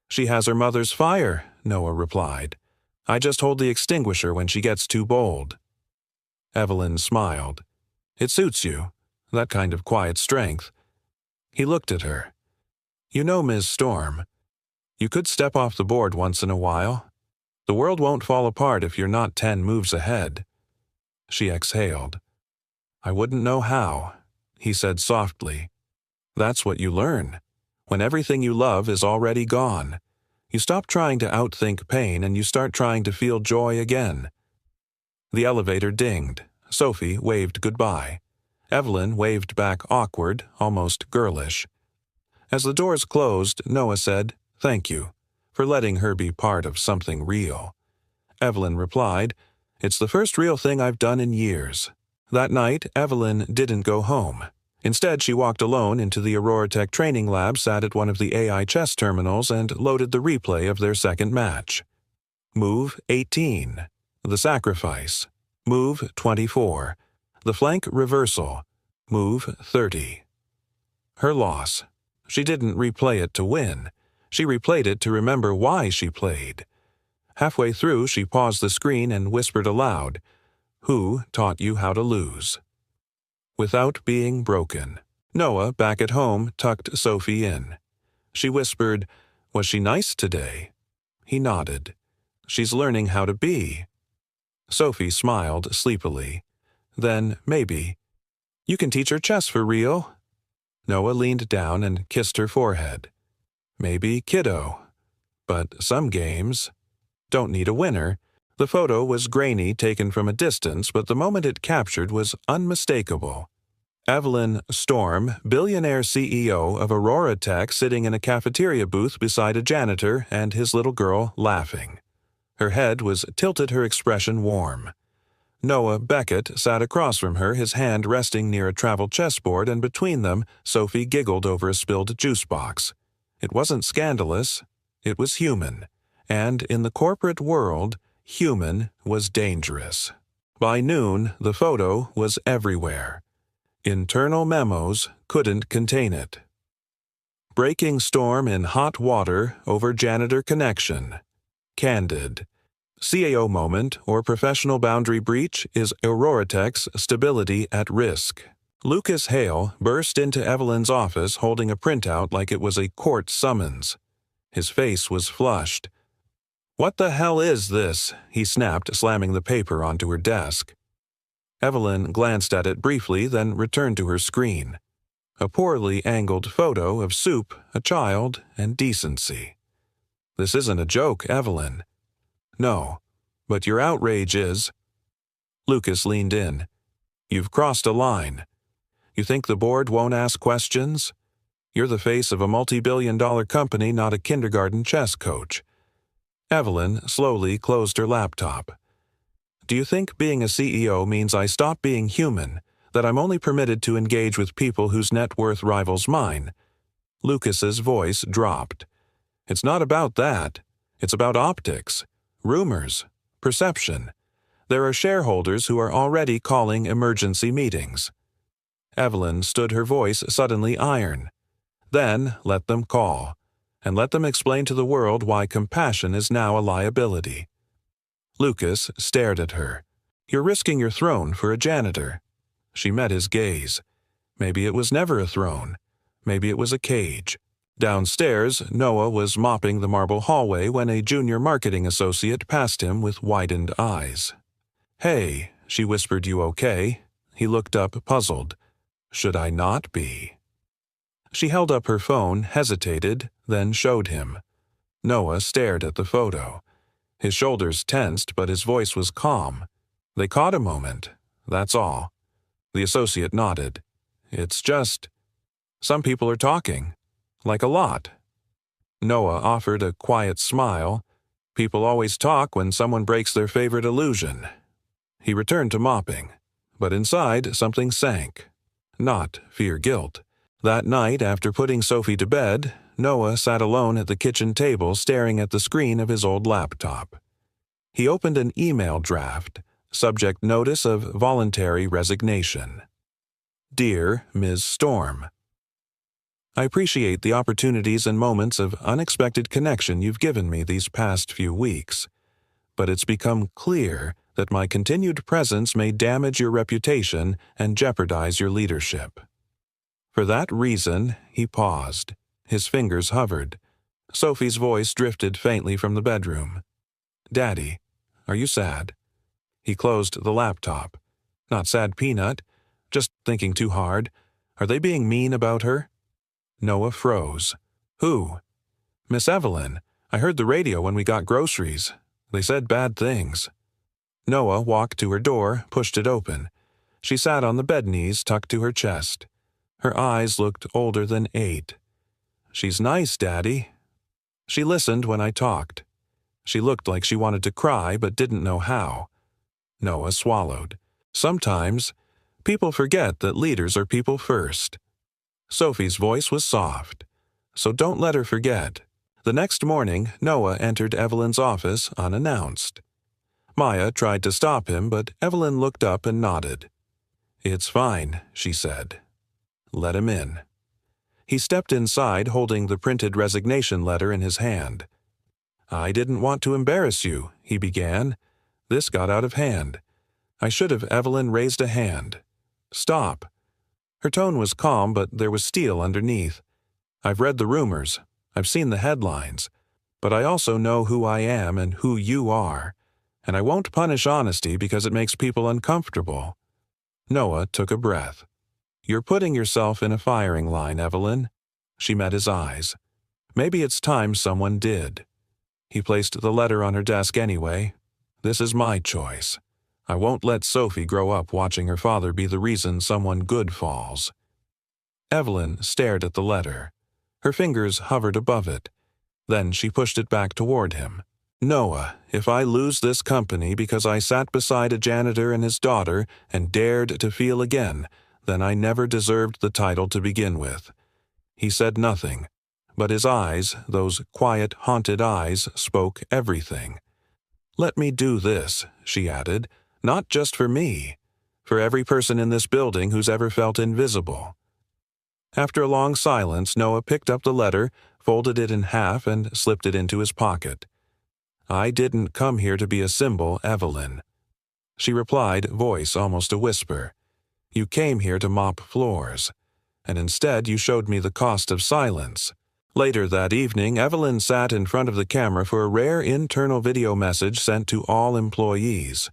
"She has her mother's fire," Noah replied. "I just hold the extinguisher when she gets too bold." Evelyn smiled. "It suits you, that kind of quiet strength." He looked at her. "You know, Ms. Storm, you could step off the board once in a while. The world won't fall apart if you're not 10 moves ahead." She exhaled. "I wouldn't know how," he said softly. "That's what you learn. When everything you love is already gone, you stop trying to outthink pain and you start trying to feel joy again." The elevator dinged. Sophie waved goodbye. Evelyn waved back awkward, almost girlish. As the doors closed, Noah said, "Thank you," for letting her be part of something real. Evelyn replied, "It's the first real thing I've done in years." That night, Evelyn didn't go home. Instead, she walked alone into the Aurora Tech training lab, sat at one of the AI chess terminals, and loaded the replay of their second match. Move 18. The sacrifice. Move 24. The flank reversal. Move 30. Her loss. She didn't replay it to win. She replayed it to remember why she played. Halfway through, she paused the screen and whispered aloud, "Who taught you how to lose?" Without being broken. Noah, back at home, tucked Sophie in. She whispered, "Was she nice today?" He nodded. "She's learning how to be." Sophie smiled sleepily. Then, maybe. "You can teach her chess for real." Noah leaned down and kissed her forehead. "Maybe, kiddo. But some games don't need a winner." The photo was grainy, taken from a distance, but the moment it captured was unmistakable. Evelyn Storm, billionaire CEO of Aurora Tech, sitting in a cafeteria booth beside a janitor and his little girl laughing. Her head was tilted, her expression warm. Noah Beckett sat across from her, his hand resting near a travel chessboard, and between them, Sophie giggled over a spilled juice box. It wasn't scandalous. It was human. And in the corporate world, human was dangerous. By noon, the photo was everywhere. Internal memos couldn't contain it. Breaking storm in hot water over janitor connection. Candid. CAO moment or professional boundary breach is Aurora Tech's stability at risk. Lucas Hale burst into Evelyn's office holding a printout like it was a court summons. His face was flushed. "What the hell is this?" he snapped, slamming the paper onto her desk. Evelyn glanced at it briefly, then returned to her screen. A poorly angled photo of soup, a child, and decency. "This isn't a joke, Evelyn." "No, but your outrage is." Lucas leaned in. "You've crossed a line. You think the board won't ask questions? You're the face of a multi-billion-dollar company, not a kindergarten chess coach." Evelyn slowly closed her laptop. "Do you think being a CEO means I stop being human, that I'm only permitted to engage with people whose net worth rivals mine?" Lucas's voice dropped. "It's not about that. It's about optics, rumors, perception. There are shareholders who are already calling emergency meetings." Evelyn stood, her voice suddenly iron. "Then let them call, and let them explain to the world why compassion is now a liability." Lucas stared at her. "You're risking your throne for a janitor." She met his gaze. Maybe it was never a throne. Maybe it was a cage. Downstairs, Noah was mopping the marble hallway when a junior marketing associate passed him with widened eyes. "Hey," she whispered, "you okay?" He looked up, puzzled. "Should I not be?" She held up her phone, hesitated, then showed him. Noah stared at the photo. His shoulders tensed, but his voice was calm. "They caught a moment. That's all." The associate nodded. "It's just, some people are talking. Like a lot." Noah offered a quiet smile. "People always talk when someone breaks their favorite illusion." He returned to mopping. But inside, something sank. Not fear-guilt. That night, after putting Sophie to bed, Noah sat alone at the kitchen table staring at the screen of his old laptop. He opened an email draft, subject notice of voluntary resignation. "Dear Ms. Storm, I appreciate the opportunities and moments of unexpected connection you've given me these past few weeks, but it's become clear that my continued presence may damage your reputation and jeopardize your leadership. For that reason," he paused. His fingers hovered. Sophie's voice drifted faintly from the bedroom. "Daddy, are you sad?" He closed the laptop. "Not sad, Peanut. Just thinking too hard. Are they being mean about her?" Noah froze. "Who?" "Miss Evelyn. I heard the radio when we got groceries. They said bad things." Noah walked to her door, pushed it open. She sat on the bed knees, tucked to her chest. Her eyes looked older than 8. "She's nice, Daddy." "She listened when I talked." She looked like she wanted to cry but didn't know how. Noah swallowed. "Sometimes, people forget that leaders are people first." Sophie's voice was soft. "So don't let her forget." The next morning, Noah entered Evelyn's office unannounced. Maya tried to stop him, but Evelyn looked up and nodded. "It's fine," she said. "Let him in." He stepped inside, holding the printed resignation letter in his hand. "I didn't want to embarrass you," he began. This got out of hand. I should have. Evelyn raised a hand. "Stop." Her tone was calm, but there was steel underneath. "I've read the rumors. I've seen the headlines. But I also know who I am and who you are. And I won't punish honesty because it makes people uncomfortable." Noah took a breath. "You're putting yourself in a firing line, Evelyn." She met his eyes. "Maybe it's time someone did." He placed the letter on her desk anyway. "This is my choice. I won't let Sophie grow up watching her father be the reason someone good falls." Evelyn stared at the letter. Her fingers hovered above it. Then she pushed it back toward him. "Noah, if I lose this company because I sat beside a janitor and his daughter and dared to feel again, then I never deserved the title to begin with." He said nothing, but his eyes, those quiet, haunted eyes, spoke everything. "Let me do this," she added, "not just for me, for every person in this building who's ever felt invisible." After a long silence, Noah picked up the letter, folded it in half, and slipped it into his pocket. "I didn't come here to be a symbol, Evelyn." She replied, voice almost a whisper. "You came here to mop floors. And instead you showed me the cost of silence." Later that evening, Evelyn sat in front of the camera for a rare internal video message sent to all employees.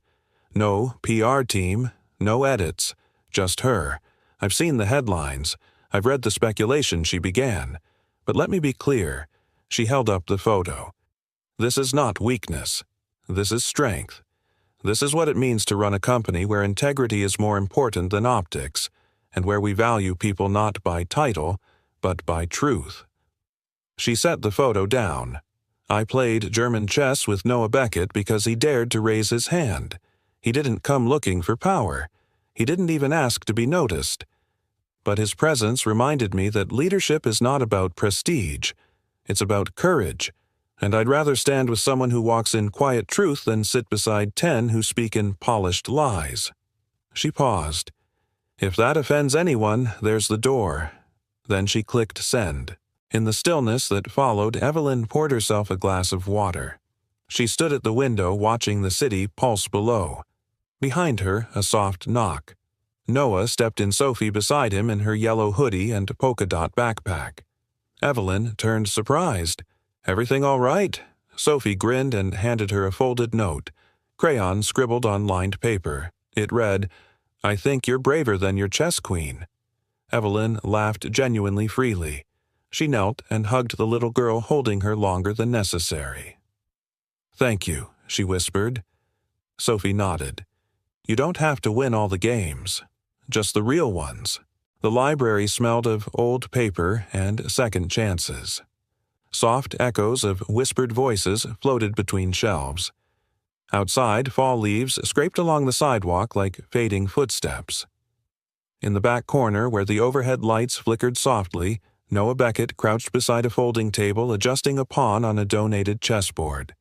No PR team, no edits, just her. "I've seen the headlines. I've read the speculation," she began. "But let me be clear." She held up the photo. "This is not weakness. This is strength. This is what it means to run a company where integrity is more important than optics, and where we value people not by title, but by truth." She set the photo down. "I played German chess with Noah Beckett because he dared to raise his hand. He didn't come looking for power. He didn't even ask to be noticed. But his presence reminded me that leadership is not about prestige. It's about courage. And I'd rather stand with someone who walks in quiet truth than sit beside 10 who speak in polished lies." She paused. "If that offends anyone, there's the door." Then she clicked send. In the stillness that followed, Evelyn poured herself a glass of water. She stood at the window watching the city pulse below. Behind her, a soft knock. Noah stepped in, Sophie beside him in her yellow hoodie and polka-dot backpack. Evelyn turned surprised. "Everything all right?" Sophie grinned and handed her a folded note. Crayon scribbled on lined paper. It read, "I think you're braver than your chess queen." Evelyn laughed genuinely freely. She knelt and hugged the little girl, holding her longer than necessary. "Thank you," she whispered. Sophie nodded. "You don't have to win all the games. Just the real ones." The library smelled of old paper and second chances. Soft echoes of whispered voices floated between shelves. Outside, fall leaves scraped along the sidewalk like fading footsteps. In the back corner, where the overhead lights flickered softly, Noah Beckett crouched beside a folding table, adjusting a pawn on a donated chessboard.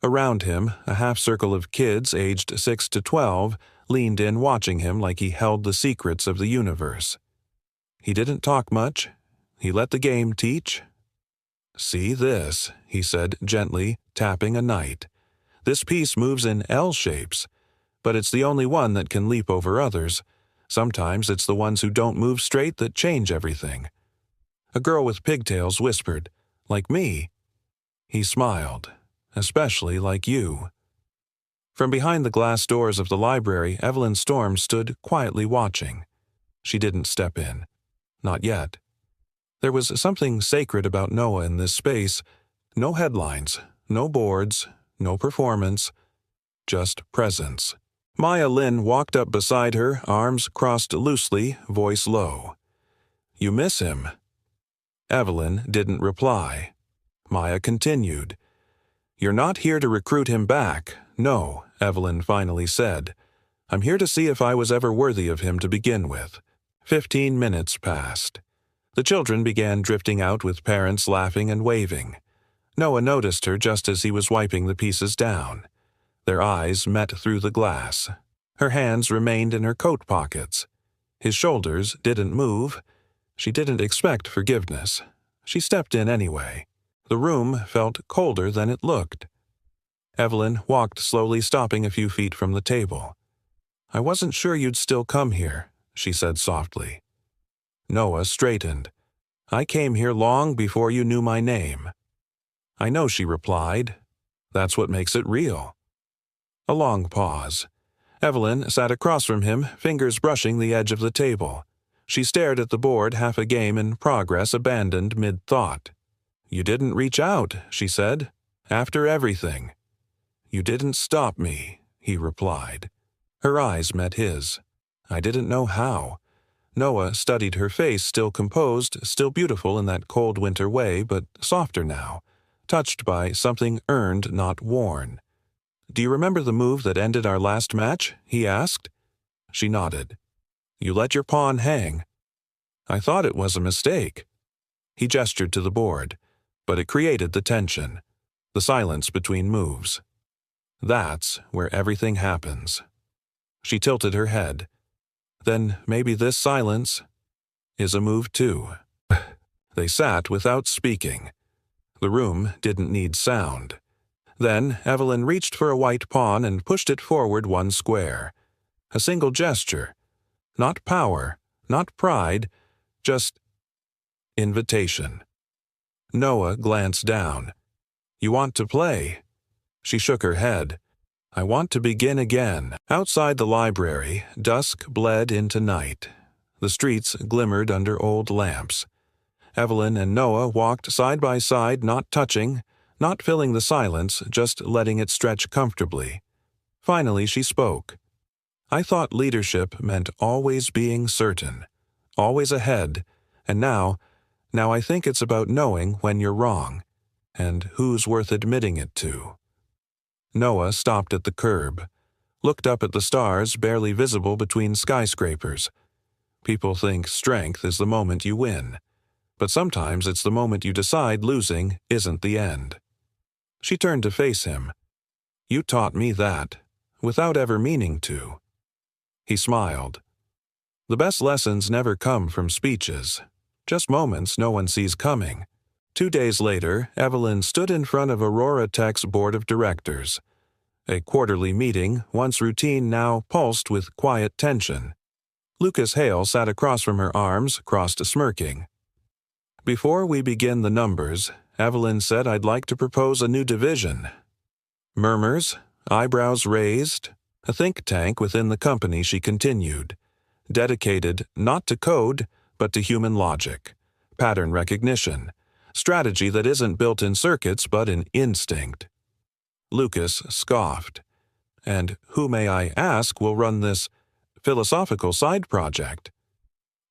Around him, a half-circle of kids aged 6 to 12 leaned in, watching him like he held the secrets of the universe. He didn't talk much. He let the game teach. "See this," he said gently, tapping a knight. "This piece moves in L shapes, but it's the only one that can leap over others. Sometimes it's the ones who don't move straight that change everything." A girl with pigtails whispered, "Like me." He smiled, "Especially like you." From behind the glass doors of the library, Evelyn Storm stood quietly watching. She didn't step in. Not yet. There was something sacred about Noah in this space. No headlines, no boards, no performance, just presence. Maya Lin walked up beside her, arms crossed loosely, voice low. "You miss him." Evelyn didn't reply. Maya continued. "You're not here to recruit him back. No," Evelyn finally said. "I'm here to see if I was ever worthy of him to begin with." 15 minutes passed. The children began drifting out with parents laughing and waving. Noah noticed her just as he was wiping the pieces down. Their eyes met through the glass. Her hands remained in her coat pockets. His shoulders didn't move. She didn't expect forgiveness. She stepped in anyway. The room felt colder than it looked. Evelyn walked slowly, stopping a few feet from the table. "I wasn't sure you'd still come here," she said softly. Noah straightened. "I came here long before you knew my name." "I know," she replied. "That's what makes it real." A long pause. Evelyn sat across from him, fingers brushing the edge of the table. She stared at the board, half a game in progress, abandoned mid-thought. "You didn't reach out," she said. "After everything." "You didn't stop me," he replied. Her eyes met his. "I didn't know how." Noah studied her face, still composed, still beautiful in that cold winter way, but softer now, touched by something earned, not worn. "Do you remember the move that ended our last match?" he asked. She nodded. "You let your pawn hang." "I thought it was a mistake." He gestured to the board, but it created the tension, the silence between moves. "That's where everything happens." She tilted her head. "Then maybe this silence is a move too." They sat without speaking. The room didn't need sound. Then Evelyn reached for a white pawn and pushed it forward one square. A single gesture. Not power, not pride, just invitation. Noah glanced down. "You want to play?" She shook her head. "I want to begin again." Outside the library, dusk bled into night. The streets glimmered under old lamps. Evelyn and Noah walked side by side, not touching, not filling the silence, just letting it stretch comfortably. Finally she spoke. "I thought leadership meant always being certain, always ahead, and now I think it's about knowing when you're wrong, and who's worth admitting it to." Noah stopped at the curb, looked up at the stars barely visible between skyscrapers. People think strength is the moment you win, but sometimes it's the moment you decide losing isn't the end. She turned to face him. "You taught me that, without ever meaning to." He smiled. The best lessons never come from speeches, just moments no one sees coming. 2 days later, Evelyn stood in front of Aurora Tech's board of directors. A quarterly meeting, once routine, now pulsed with quiet tension. Lucas Hale sat across from her, arms crossed, smirking. "Before we begin the numbers," Evelyn said, "I'd like to propose a new division." Murmurs, eyebrows raised. A think tank within the company, she continued. Dedicated not to code, but to human logic, pattern recognition, strategy that isn't built in circuits but in instinct. Lucas scoffed. "And who, may I ask, will run this philosophical side project?"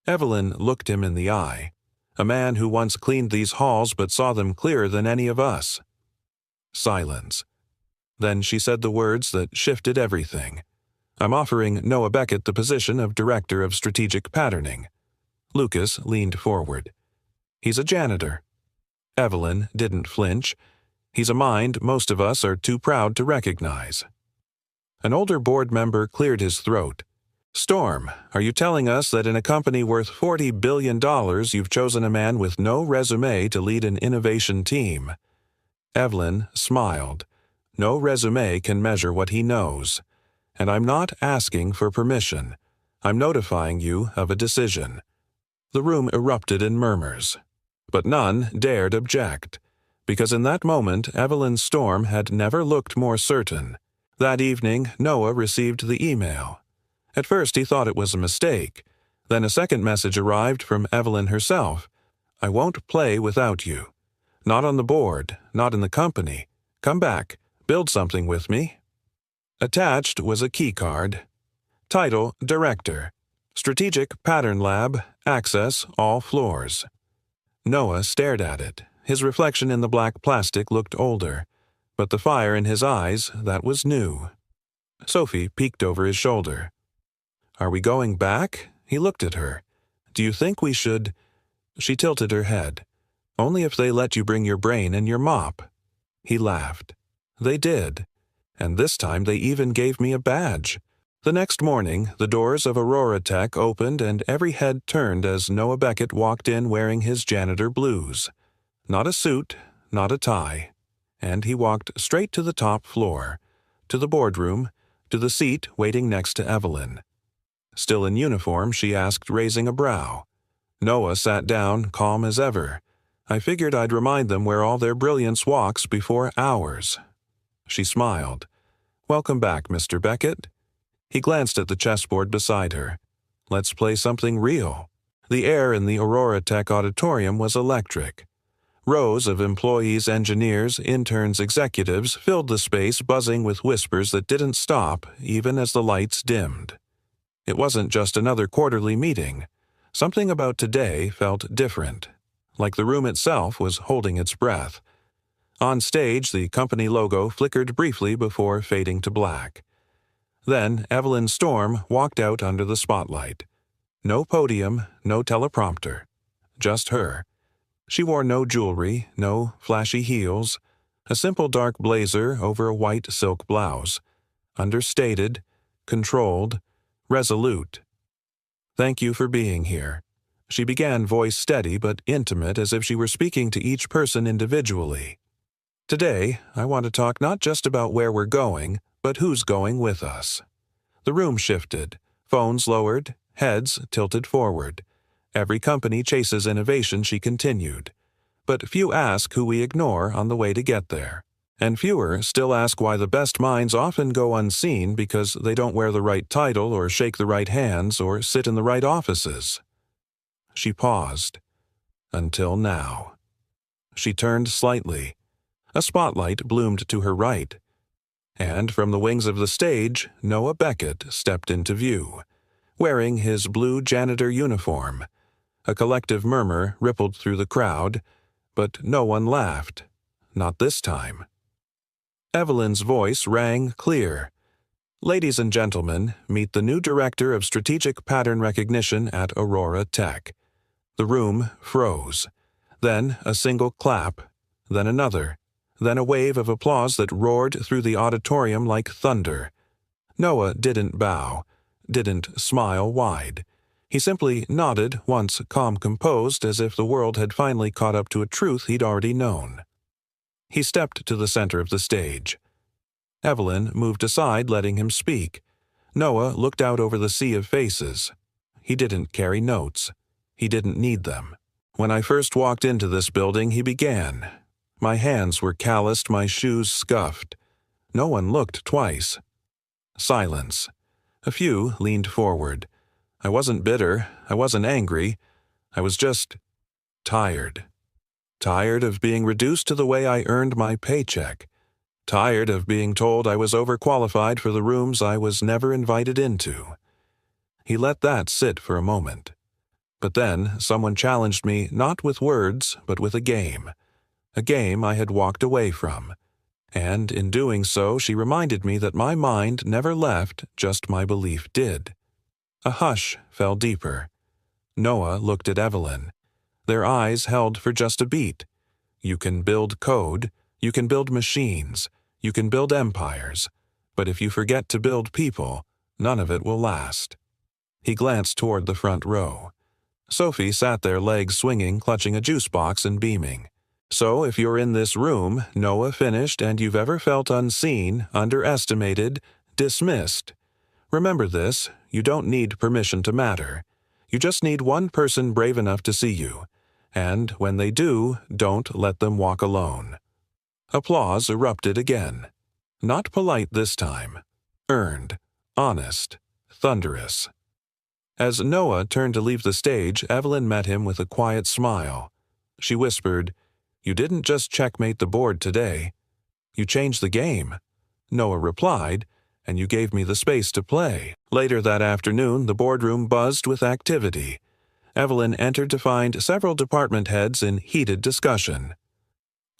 Evelyn looked him in the eye. A man who once cleaned these halls but saw them clearer than any of us. Silence. Then she said the words that shifted everything. "I'm offering Noah Beckett the position of Director of Strategic Patterning." Lucas leaned forward. "He's a janitor." Evelyn didn't flinch. "He's a mind most of us are too proud to recognize." An older board member cleared his throat. "Storm, are you telling us that in a company worth $40 billion you've chosen a man with no resume to lead an innovation team?" Evelyn smiled. "No resume can measure what he knows. And I'm not asking for permission. I'm notifying you of a decision." The room erupted in murmurs. But none dared object, because in that moment Evelyn Storm had never looked more certain. That evening, Noah received the email. At first he thought it was a mistake. Then a second message arrived from Evelyn herself. "I won't play without you. Not on the board, not in the company. Come back, build something with me." Attached was a keycard. Title, Director. Strategic Pattern Lab, access all floors. Noah stared at it. His reflection in the black plastic looked older, but the fire in his eyes, that was new. Sophie peeked over his shoulder. "Are we going back?" He looked at her. "Do you think we should—" She tilted her head. "Only if they let you bring your brain and your mop." He laughed. They did. And this time they even gave me a badge. The next morning, the doors of Aurora Tech opened and every head turned as Noah Beckett walked in wearing his janitor blues. Not a suit, not a tie. And he walked straight to the top floor, to the boardroom, to the seat waiting next to Evelyn. Still in uniform, she asked, raising a brow. Noah sat down, calm as ever. I figured I'd remind them where all their brilliance walks before ours. She smiled. "Welcome back, Mr. Beckett." He glanced at the chessboard beside her. "Let's play something real." The air in the Aurora Tech auditorium was electric. Rows of employees, engineers, interns, executives filled the space, buzzing with whispers that didn't stop even as the lights dimmed. It wasn't just another quarterly meeting. Something about today felt different, like the room itself was holding its breath. On stage, the company logo flickered briefly before fading to black. Then Evelyn Storm walked out under the spotlight. No podium, no teleprompter. Just her. She wore no jewelry, no flashy heels, a simple dark blazer over a white silk blouse. Understated, controlled, resolute. "Thank you for being here." She began, voice steady but intimate, as if she were speaking to each person individually. "Today, I want to talk not just about where we're going, but who's going with us." The room shifted, phones lowered, heads tilted forward. "Every company chases innovation," she continued. "But few ask who we ignore on the way to get there. And fewer still ask why the best minds often go unseen because they don't wear the right title or shake the right hands or sit in the right offices." She paused. Until now. She turned slightly. A spotlight bloomed to her right. And from the wings of the stage, Noah Beckett stepped into view, wearing his blue janitor uniform. A collective murmur rippled through the crowd, but no one laughed. Not this time. Evelyn's voice rang clear. "Ladies and gentlemen, meet the new Director of Strategic Pattern Recognition at Aurora Tech." The room froze. Then a single clap, then another, then a wave of applause that roared through the auditorium like thunder. Noah didn't bow, didn't smile wide. He simply nodded, once calm composed, as if the world had finally caught up to a truth he'd already known. He stepped to the center of the stage. Evelyn moved aside, letting him speak. Noah looked out over the sea of faces. He didn't carry notes. He didn't need them. "When I first walked into this building," he began. "My hands were calloused, my shoes scuffed. No one looked twice." Silence. A few leaned forward. "I wasn't bitter. I wasn't angry. I was just tired. Tired of being reduced to the way I earned my paycheck. Tired of being told I was overqualified for the rooms I was never invited into." He let that sit for a moment. But then someone challenged me not with words, but with a game I had walked away from. And in doing so, she reminded me that my mind never left, just my belief did. A hush fell deeper. Noah looked at Evelyn. Their eyes held for just a beat. You can build code, you can build machines, you can build empires, but if you forget to build people, none of it will last. He glanced toward the front row. Sophie sat there, legs swinging, clutching a juice box and beaming. "So if you're in this room," Noah finished, "and you've ever felt unseen, underestimated, dismissed, remember this: you don't need permission to matter. You just need one person brave enough to see you. And when they do, don't let them walk alone." Applause erupted again. Not polite this time. Earned, honest, thunderous. As Noah turned to leave the stage, Evelyn met him with a quiet smile. She whispered, "You didn't just checkmate the board today. You changed the game." Noah replied, "And you gave me the space to play." Later that afternoon, the boardroom buzzed with activity. Evelyn entered to find several department heads in heated discussion.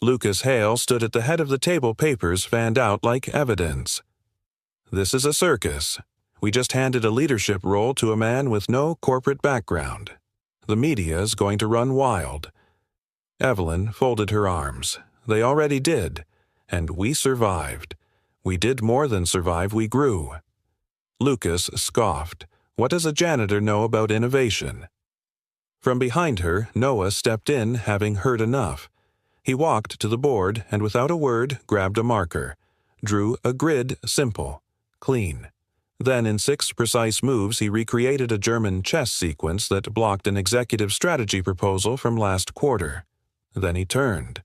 Lucas Hale stood at the head of the table, papers fanned out like evidence. "This is a circus. We just handed a leadership role to a man with no corporate background. The media is going to run wild." Evelyn folded her arms. "They already did. And we survived. We did more than survive, we grew. Lucas scoffed. What does a janitor know about innovation? From behind her, Noah stepped in, having heard enough. He walked to the board and without a word grabbed a marker, drew a grid simple, clean. Then in 6 precise moves he recreated a German chess sequence that blocked an executive strategy proposal from last quarter. Then he turned.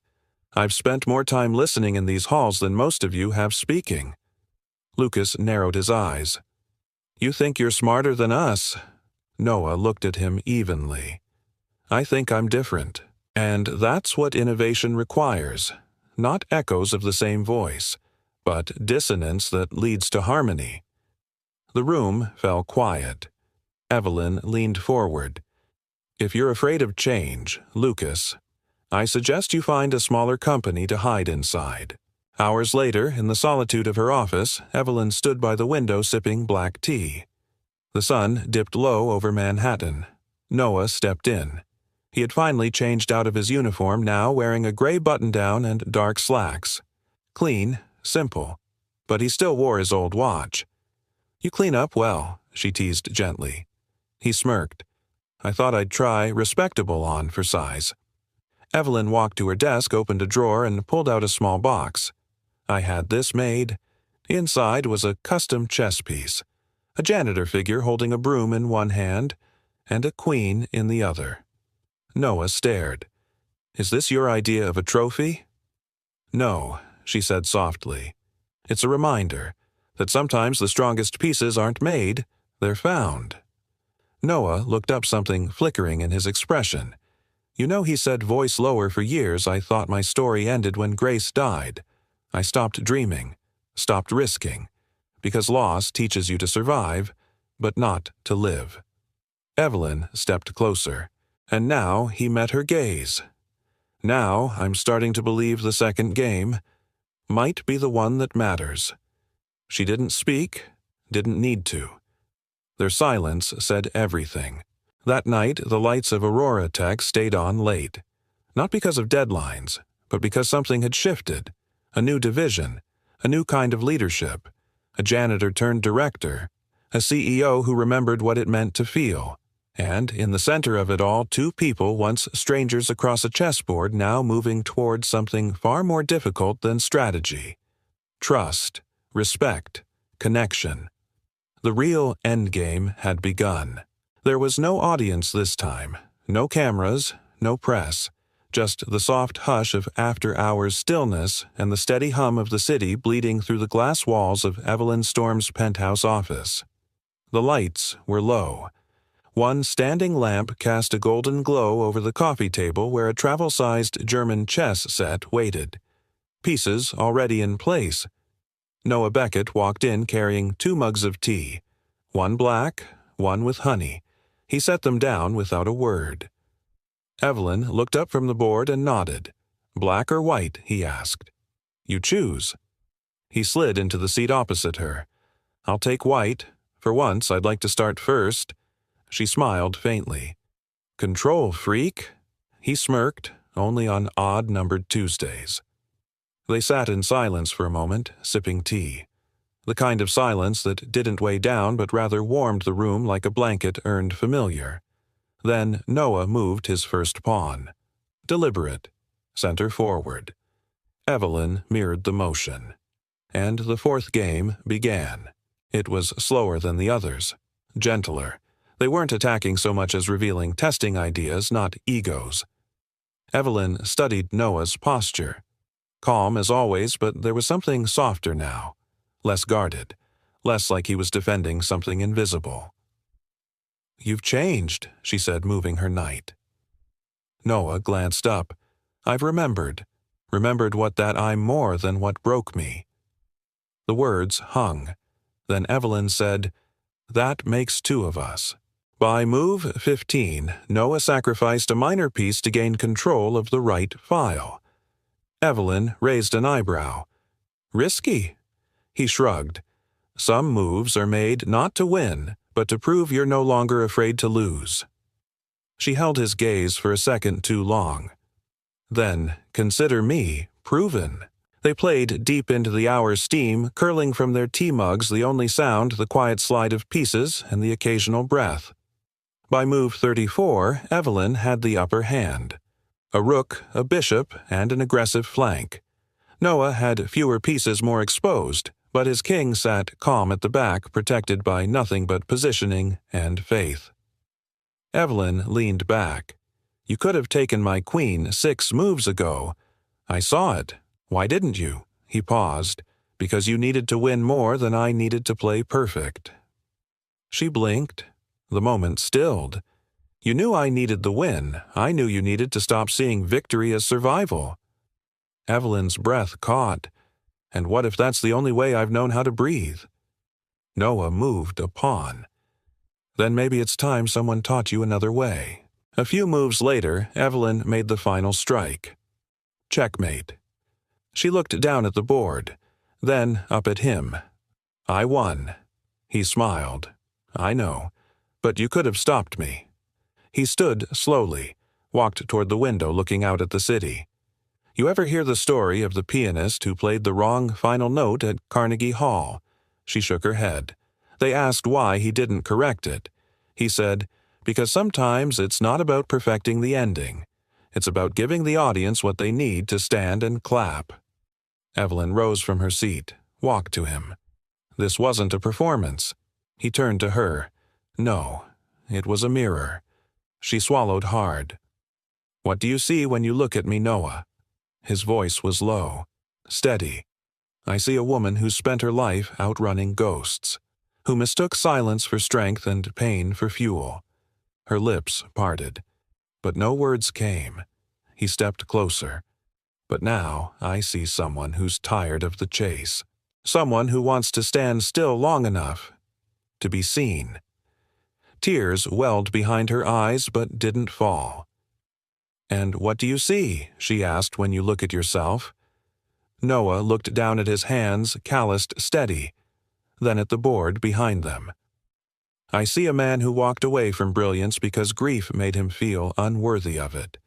I've spent more time listening in these halls than most of you have speaking. Lucas narrowed his eyes. You think you're smarter than us? Noah looked at him evenly. I think I'm different. And that's what innovation requires. Not echoes of the same voice, but dissonance that leads to harmony. The room fell quiet. Evelyn leaned forward. If you're afraid of change, Lucas, I suggest you find a smaller company to hide inside. Hours later, in the solitude of her office, Evelyn stood by the window sipping black tea. The sun dipped low over Manhattan. Noah stepped in. He had finally changed out of his uniform, now wearing a gray button-down and dark slacks. Clean, simple, but he still wore his old watch. You clean up well, she teased gently. He smirked. I thought I'd try respectable on for size. Evelyn walked to her desk, opened a drawer, and pulled out a small box. I had this made. Inside was a custom chess piece, a janitor figure holding a broom in one hand and a queen in the other. Noah stared. Is this your idea of a trophy? No, she said softly. It's a reminder that sometimes the strongest pieces aren't made, they're found. Noah looked up, something flickering in his expression. You know, he said, voice lower, for years I thought my story ended when Grace died. I stopped dreaming, stopped risking, because loss teaches you to survive, but not to live. Evelyn stepped closer. And now he met her gaze. Now I'm starting to believe the second game might be the one that matters. She didn't speak, didn't need to. Their silence said everything. That night, the lights of Aurora Tech stayed on late. Not because of deadlines, but because something had shifted. A new division, a new kind of leadership, a janitor turned director, a CEO who remembered what it meant to feel. And in the center of it all, 2 people, once strangers across a chessboard, now moving toward something far more difficult than strategy. Trust, respect, connection. The real endgame had begun. There was no audience this time, no cameras, no press, just the soft hush of after-hours stillness and the steady hum of the city bleeding through the glass walls of Evelyn Storm's penthouse office. The lights were low. One standing lamp cast a golden glow over the coffee table where a travel-sized German chess set waited. Pieces already in place. Noah Beckett walked in carrying 2 mugs of tea, one black, one with honey. He set them down without a word. Evelyn looked up from the board and nodded. Black or white, he asked. You choose. He slid into the seat opposite her. I'll take white. For once, I'd like to start first. She smiled faintly. Control freak? He smirked, only on odd-numbered Tuesdays. They sat in silence for a moment, sipping tea. The kind of silence that didn't weigh down but rather warmed the room like a blanket earned familiar. Then Noah moved his first pawn. Deliberate. Center forward. Evelyn mirrored the motion. And the 4th game began. It was slower than the others. Gentler. They weren't attacking so much as revealing testing ideas, not egos. Evelyn studied Noah's posture. Calm as always, but there was something softer now. Less guarded. Less like he was defending something invisible. You've changed, she said, moving her knight. Noah glanced up. I've remembered. Remembered what that I'm more than what broke me. The words hung. Then Evelyn said, That makes 2 of us. By move 15, Noah sacrificed a minor piece to gain control of the right file. Evelyn raised an eyebrow. Risky? He shrugged. Some moves are made not to win, but to prove you're no longer afraid to lose. She held his gaze for a second too long. Then, consider me proven. They played deep into the hour's steam, curling from their tea mugs, the only sound the quiet slide of pieces and the occasional breath. By move 34, Evelyn had the upper hand. A rook, a bishop, and an aggressive flank. Noah had fewer pieces more exposed, but his king sat calm at the back, protected by nothing but positioning and faith. Evelyn leaned back. "You could have taken my queen 6 moves ago. I saw it. Why didn't you?" He paused. "Because you needed to win more than I needed to play perfect." She blinked. The moment stilled. "You knew I needed the win. I knew you needed to stop seeing victory as survival." Evelyn's breath caught. "And what if that's the only way I've known how to breathe?" Noah moved a pawn. "Then maybe it's time someone taught you another way." A few moves later, Evelyn made the final strike. Checkmate. She looked down at the board, then up at him. "I won." He smiled. "I know, but you could have stopped me." He stood slowly, walked toward the window looking out at the city. "You ever hear the story of the pianist who played the wrong final note at Carnegie Hall?" She shook her head. They asked why he didn't correct it. He said, "Because sometimes it's not about perfecting the ending. It's about giving the audience what they need to stand and clap." Evelyn rose from her seat, walked to him. This wasn't a performance. He turned to her. No, it was a mirror. She swallowed hard. "What do you see when you look at me, Noah?" His voice was low, steady. "I see a woman who spent her life outrunning ghosts, who mistook silence for strength and pain for fuel." Her lips parted, but no words came. He stepped closer. "But now I see someone who's tired of the chase, someone who wants to stand still long enough to be seen." Tears welled behind her eyes but didn't fall. "And what do you see?" she asked, "when you look at yourself?" Noah looked down at his hands, calloused steady, then at the board behind them. "I see a man who walked away from brilliance because grief made him feel unworthy of it.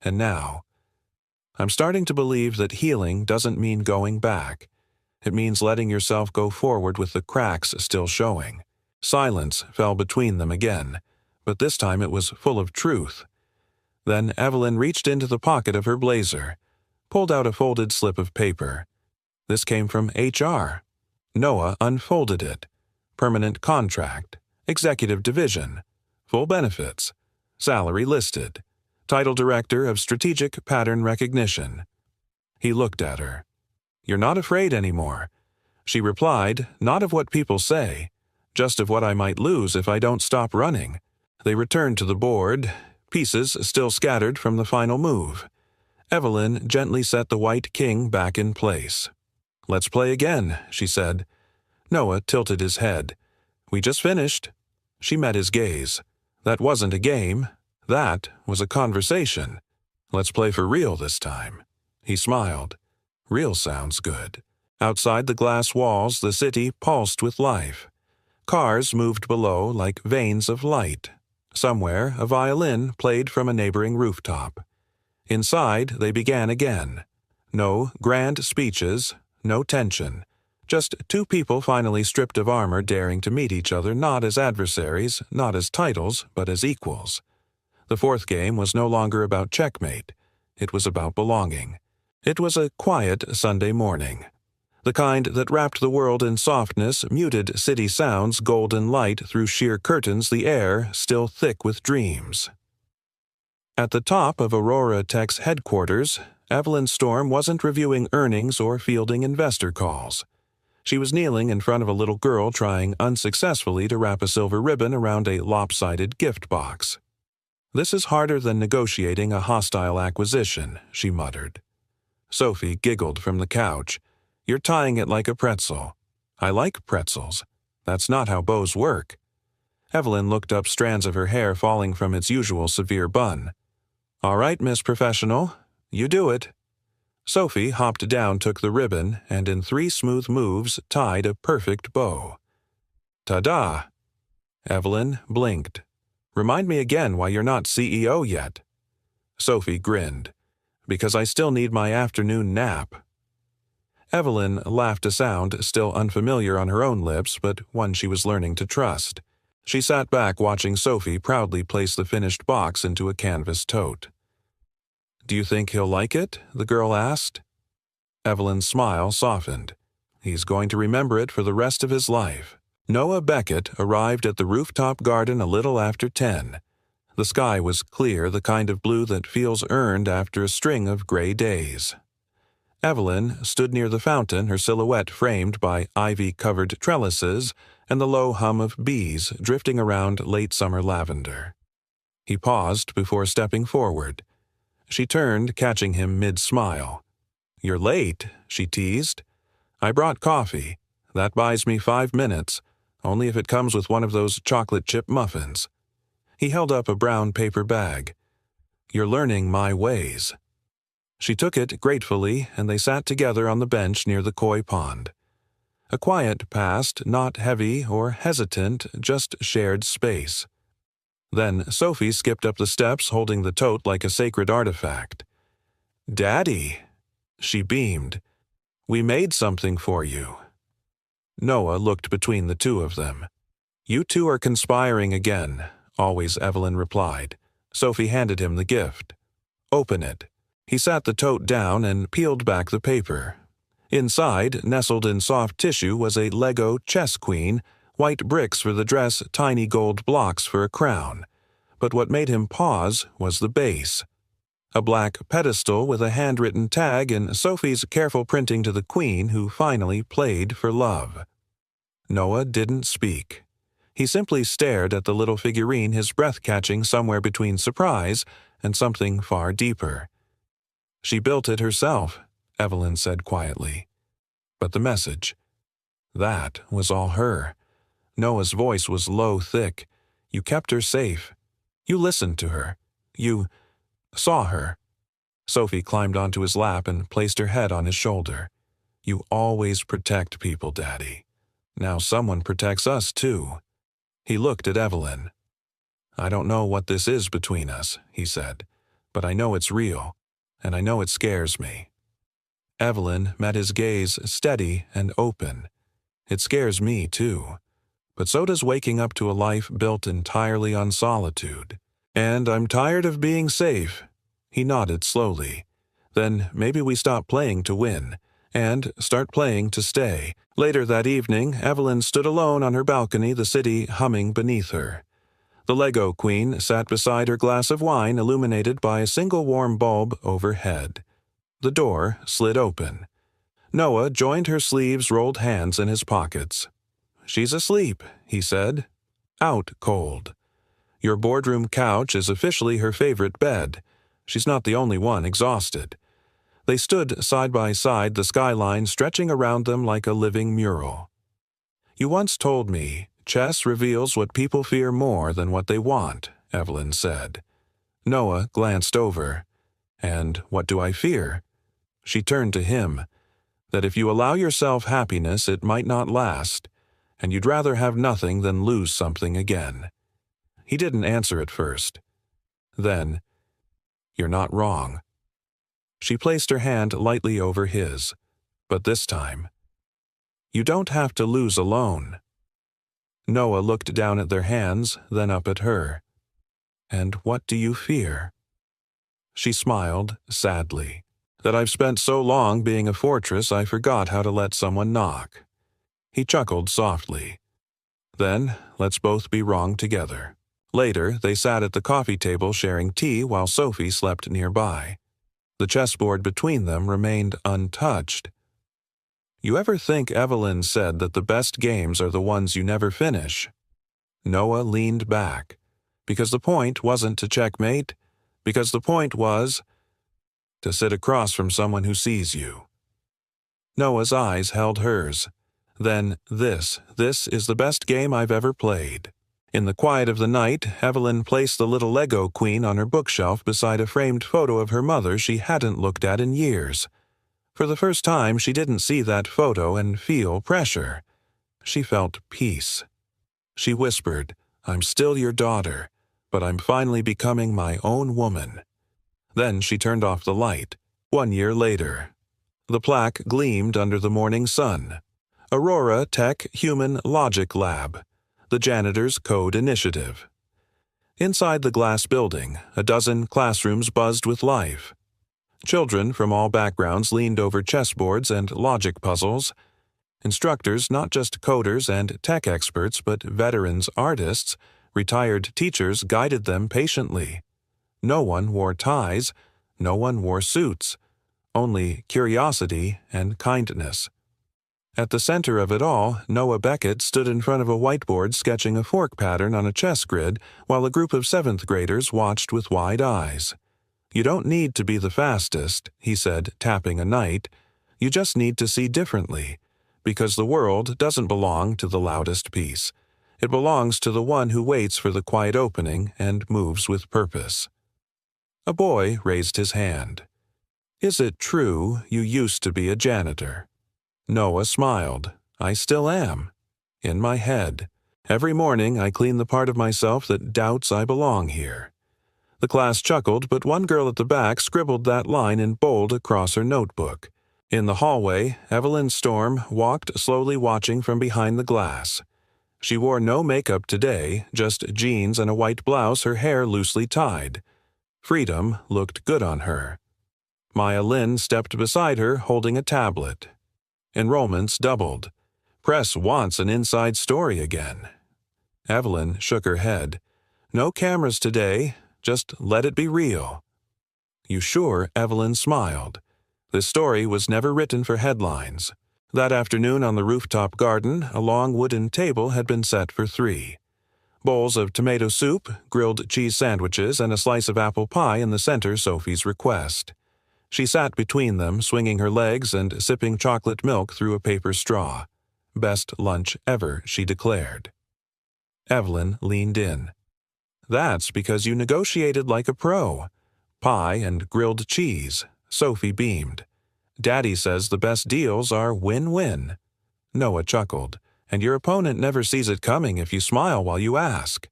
And now, I'm starting to believe that healing doesn't mean going back. It means letting yourself go forward with the cracks still showing." Silence fell between them again, but this time it was full of truth. Then Evelyn reached into the pocket of her blazer, pulled out a folded slip of paper. This came from HR. Noah unfolded it. Permanent contract, executive division, full benefits, salary listed, title director of strategic pattern recognition. He looked at her. "You're not afraid anymore." She replied, "Not of what people say, just of what I might lose if I don't stop running." They returned to the board, pieces still scattered from the final move. Evelyn gently set the white king back in place. "Let's play again," she said. Noah tilted his head. "We just finished." She met his gaze. "That wasn't a game. That was a conversation. Let's play for real this time." He smiled. "Real sounds good." Outside the glass walls, the city pulsed with life. Cars moved below like veins of light. Somewhere, a violin played from a neighboring rooftop. Inside, they began again. No grand speeches, no tension. Just two people finally stripped of armor daring to meet each other not as adversaries, not as titles, but as equals. The fourth game was no longer about checkmate. It was about belonging. It was a quiet Sunday morning. The kind that wrapped the world in softness, muted city sounds, golden light through sheer curtains, the air still thick with dreams. At the top of Aurora Tech's headquarters, Evelyn Storm wasn't reviewing earnings or fielding investor calls. She was kneeling in front of a little girl trying unsuccessfully to wrap a silver ribbon around a lopsided gift box. "This is harder than negotiating a hostile acquisition," she muttered. Sophie giggled from the couch. "You're tying it like a pretzel." "I like pretzels. That's not how bows work." Evelyn looked up, strands of her hair falling from its usual severe bun. "All right, Miss Professional. You do it." Sophie hopped down, took the ribbon, and in 3 smooth moves tied a perfect bow. "Ta-da!" Evelyn blinked. "Remind me again why you're not CEO yet." Sophie grinned. "Because I still need my afternoon nap." Evelyn laughed a sound still unfamiliar on her own lips, but one she was learning to trust. She sat back watching Sophie proudly place the finished box into a canvas tote. "Do you think he'll like it?" the girl asked. Evelyn's smile softened. "He's going to remember it for the rest of his life." Noah Beckett arrived at the rooftop garden a little after 10. The sky was clear, the kind of blue that feels earned after a string of gray days. Evelyn stood near the fountain, her silhouette framed by ivy-covered trellises and the low hum of bees drifting around late summer lavender. He paused before stepping forward. She turned, catching him mid-smile. "You're late," she teased. "I brought coffee. That buys me 5 minutes, only if it comes with one of those chocolate chip muffins." He held up a brown paper bag. "You're learning my ways." She took it gratefully, and they sat together on the bench near the koi pond. A quiet passed, not heavy or hesitant, just shared space. Then Sophie skipped up the steps holding the tote like a sacred artifact. "Daddy," she beamed, "we made something for you." Noah looked between the two of them. "You two are conspiring again," always Evelyn replied. Sophie handed him the gift. "Open it." He sat the tote down and peeled back the paper. Inside, nestled in soft tissue, was a Lego chess queen, white bricks for the dress, tiny gold blocks for a crown. But what made him pause was the base. A black pedestal with a handwritten tag and Sophie's careful printing to the queen who finally played for love. Noah didn't speak. He simply stared at the little figurine, his breath catching somewhere between surprise and something far deeper. "She built it herself," Evelyn said quietly. But the message, that was all her. Noah's voice was low, thick. "You kept her safe. You listened to her. You saw her." Sophie climbed onto his lap and placed her head on his shoulder. "You always protect people, Daddy. Now someone protects us, too." He looked at Evelyn. "I don't know what this is between us," he said, "but I know it's real, and I know it scares me." Evelyn met his gaze steady and open. "It scares me, too. But so does waking up to a life built entirely on solitude. And I'm tired of being safe." He nodded slowly. "Then maybe we stop playing to win, and start playing to stay." Later that evening, Evelyn stood alone on her balcony, the city humming beneath her. The Lego queen sat beside her glass of wine, illuminated by a single warm bulb overhead. The door slid open. Noah joined her sleeves, rolled hands in his pockets. "She's asleep," he said. "Out cold. Your boardroom couch is officially her favorite bed. She's not the only one exhausted." They stood side by side, the skyline stretching around them like a living mural. "You once told me chess reveals what people fear more than what they want," Evelyn said. Noah glanced over. "And what do I fear?" She turned to him. "That if you allow yourself happiness, it might not last, and you'd rather have nothing than lose something again." He didn't answer at first. Then, "You're not wrong." She placed her hand lightly over his, but this time, "You don't have to lose alone." Noah looked down at their hands, then up at her. "And what do you fear?" She smiled sadly. "That I've spent so long being a fortress I forgot how to let someone knock." He chuckled softly. "Then let's both be wrong together." Later, they sat at the coffee table sharing tea while Sophie slept nearby. The chessboard between them remained untouched. "You ever think Evelyn said that the best games are the ones you never finish?" Noah leaned back. "Because the point wasn't to checkmate. Because the point was to sit across from someone who sees you." Noah's eyes held hers. "Then this is the best game I've ever played." In the quiet of the night, Evelyn placed the little Lego queen on her bookshelf beside a framed photo of her mother she hadn't looked at in years. For the first time, she didn't see that photo and feel pressure. She felt peace. She whispered, "I'm still your daughter, but I'm finally becoming my own woman." Then she turned off the light. 1 year later. The plaque gleamed under the morning sun. Aurora Tech Human Logic Lab, the janitor's code initiative. Inside the glass building, a dozen classrooms buzzed with life. Children from all backgrounds leaned over chessboards and logic puzzles. Instructors, not just coders and tech experts, but veterans artists, retired teachers guided them patiently. No one wore ties, no one wore suits, only curiosity and kindness. At the center of it all, Noah Beckett stood in front of a whiteboard sketching a fork pattern on a chess grid while a group of 7th graders watched with wide eyes. "You don't need to be the fastest," he said, tapping a knight. "You just need to see differently, because the world doesn't belong to the loudest piece. It belongs to the one who waits for the quiet opening and moves with purpose." A boy raised his hand. "Is it true you used to be a janitor?" Noah smiled. "I still am. In my head. Every morning I clean the part of myself that doubts I belong here." The class chuckled, but one girl at the back scribbled that line in bold across her notebook. In the hallway, Evelyn Storm walked slowly, watching from behind the glass. She wore no makeup today, just jeans and a white blouse, her hair loosely tied. Freedom looked good on her. Maya Lynn stepped beside her, holding a tablet. Enrollments doubled. Press wants an inside story again. Evelyn shook her head. "No cameras today. Just let it be real." "You sure?" Evelyn smiled. This story was never written for headlines. That afternoon on the rooftop garden, a long wooden table had been set for 3. Bowls of tomato soup, grilled cheese sandwiches, and a slice of apple pie in the center Sophie's request. She sat between them, swinging her legs and sipping chocolate milk through a paper straw. "Best lunch ever," she declared. Evelyn leaned in. "That's because you negotiated like a pro. Pie and grilled cheese." Sophie beamed. "Daddy says the best deals are win-win." Noah chuckled. "And your opponent never sees it coming if you smile while you ask."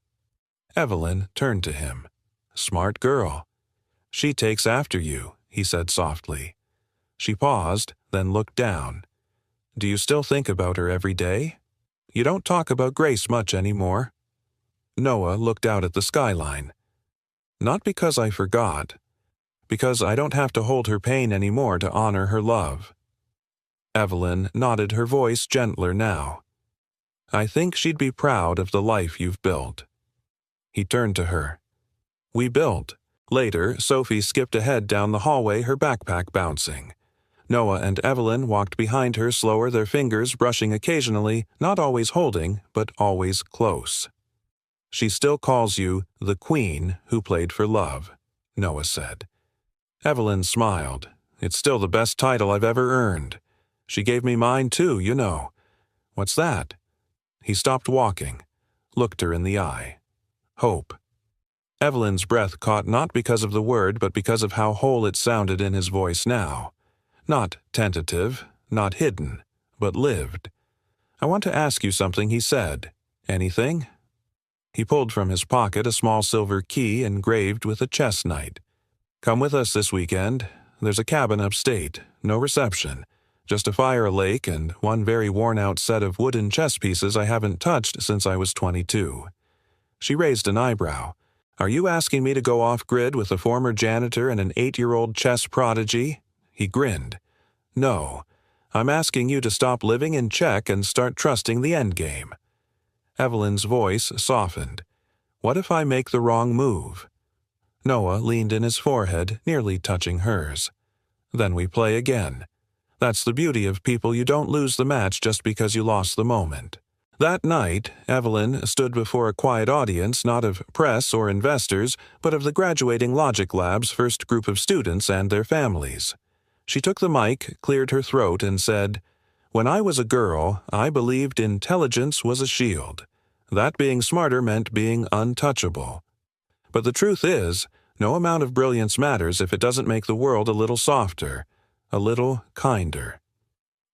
Evelyn turned to him. "Smart girl." "She takes after you," he said softly. She paused, then looked down. "Do you still think about her every day? You don't talk about Grace much anymore." Noah looked out at the skyline. "Not because I forgot. Because I don't have to hold her pain anymore to honor her love." Evelyn nodded, her voice gentler now. "I think she'd be proud of the life you've built." He turned to her. "We built." Later, Sophie skipped ahead down the hallway, her backpack bouncing. Noah and Evelyn walked behind her, slower, their fingers brushing occasionally, not always holding, but always close. "She still calls you the queen who played for love," Noah said. Evelyn smiled. "It's still the best title I've ever earned. She gave me mine too, you know." "What's that?" He stopped walking, looked her in the eye. "Hope." Evelyn's breath caught, not because of the word, but because of how whole it sounded in his voice now. Not tentative, not hidden, but lived. "I want to ask you something," he said. "Anything?" He pulled from his pocket a small silver key engraved with a chess knight. "Come with us this weekend. There's a cabin upstate, no reception. Just a fire, a lake, and one very worn-out set of wooden chess pieces I haven't touched since I was 22. She raised an eyebrow. "Are you asking me to go off-grid with a former janitor and an 8-year-old chess prodigy?" He grinned. "No. I'm asking you to stop living in check and start trusting the endgame." Evelyn's voice softened. "What if I make the wrong move?" Noah leaned in his forehead, nearly touching hers. "Then we play again. That's the beauty of people. You don't lose the match just because you lost the moment." That night, Evelyn stood before a quiet audience, not of press or investors, but of the graduating Logic Lab's first group of students and their families. She took the mic, cleared her throat, and said, "When I was a girl, I believed intelligence was a shield. That being smarter meant being untouchable. But the truth is, no amount of brilliance matters if it doesn't make the world a little softer, a little kinder."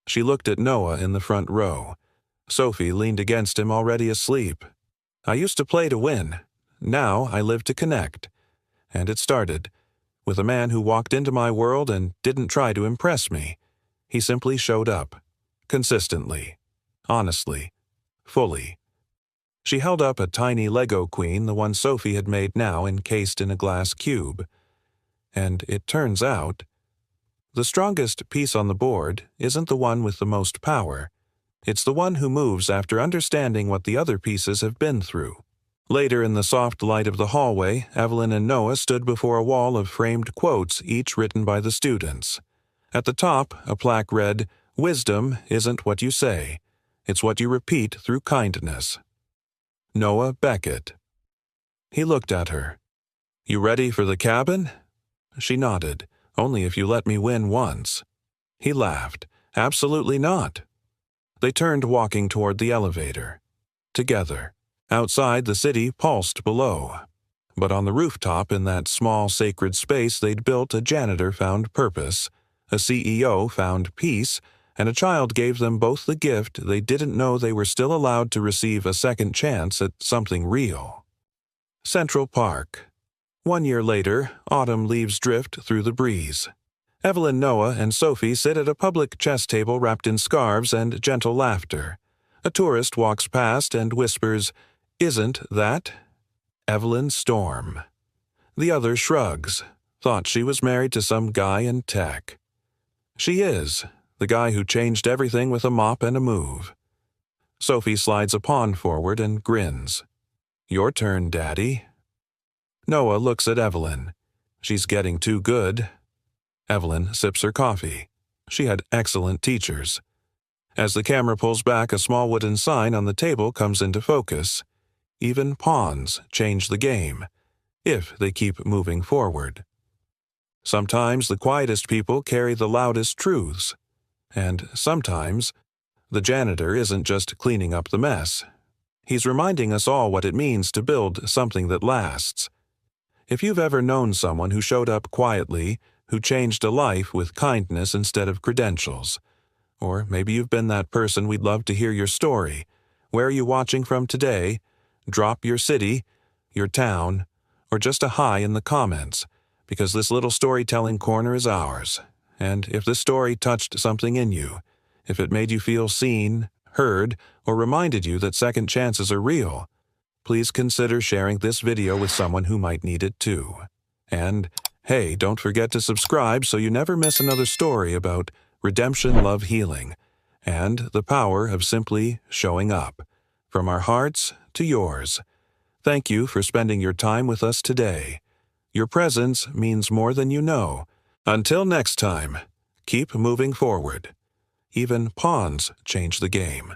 She looked at Noah in the front row. Sophie leaned against him, already asleep. "I used to play to win. Now I live to connect." And it started with a man who walked into my world and didn't try to impress me. He simply showed up. Consistently. Honestly. Fully. She held up a tiny Lego queen, the one Sophie had made now encased in a glass cube. And it turns out, the strongest piece on the board isn't the one with the most power. It's the one who moves after understanding what the other pieces have been through. Later in the soft light of the hallway, Evelyn and Noah stood before a wall of framed quotes, each written by the students. At the top, a plaque read, "Wisdom isn't what you say. It's what you repeat through kindness." Noah Beckett. He looked at her. "You ready for the cabin?" She nodded. "Only if you let me win once." He laughed. "Absolutely not." They turned, walking toward the elevator. Together. Outside, the city pulsed below. But on the rooftop, in that small sacred space they'd built, a janitor found purpose, a CEO found peace, and a child gave them both the gift they didn't know they were still allowed to receive a second chance at something real. Central Park. 1 year later, autumn leaves drift through the breeze. Evelyn, Noah, and Sophie sit at a public chess table wrapped in scarves and gentle laughter. A tourist walks past and whispers, "Isn't that Evelyn Storm?" The other shrugs. Thought she was married to some guy in tech. She is, the guy who changed everything with a mop and a move. Sophie slides a pawn forward and grins. "Your turn, Daddy." Noah looks at Evelyn. She's getting too good. Evelyn sips her coffee. She had excellent teachers. As the camera pulls back, a small wooden sign on the table comes into focus. Even pawns change the game, if they keep moving forward. Sometimes the quietest people carry the loudest truths. And sometimes, the janitor isn't just cleaning up the mess. He's reminding us all what it means to build something that lasts. If you've ever known someone who showed up quietly, who changed a life with kindness instead of credentials, or maybe you've been that person, we'd love to hear your story. Where are you watching from today? Drop your city, your town, or just a hi in the comments, because this little storytelling corner is ours. And if this story touched something in you, if it made you feel seen, heard, or reminded you that second chances are real, please consider sharing this video with someone who might need it too. And, hey, don't forget to subscribe so you never miss another story about redemption, love, healing, and the power of simply showing up. From our hearts to yours. Thank you for spending your time with us today. Your presence means more than you know. Until next time, keep moving forward. Even pawns change the game.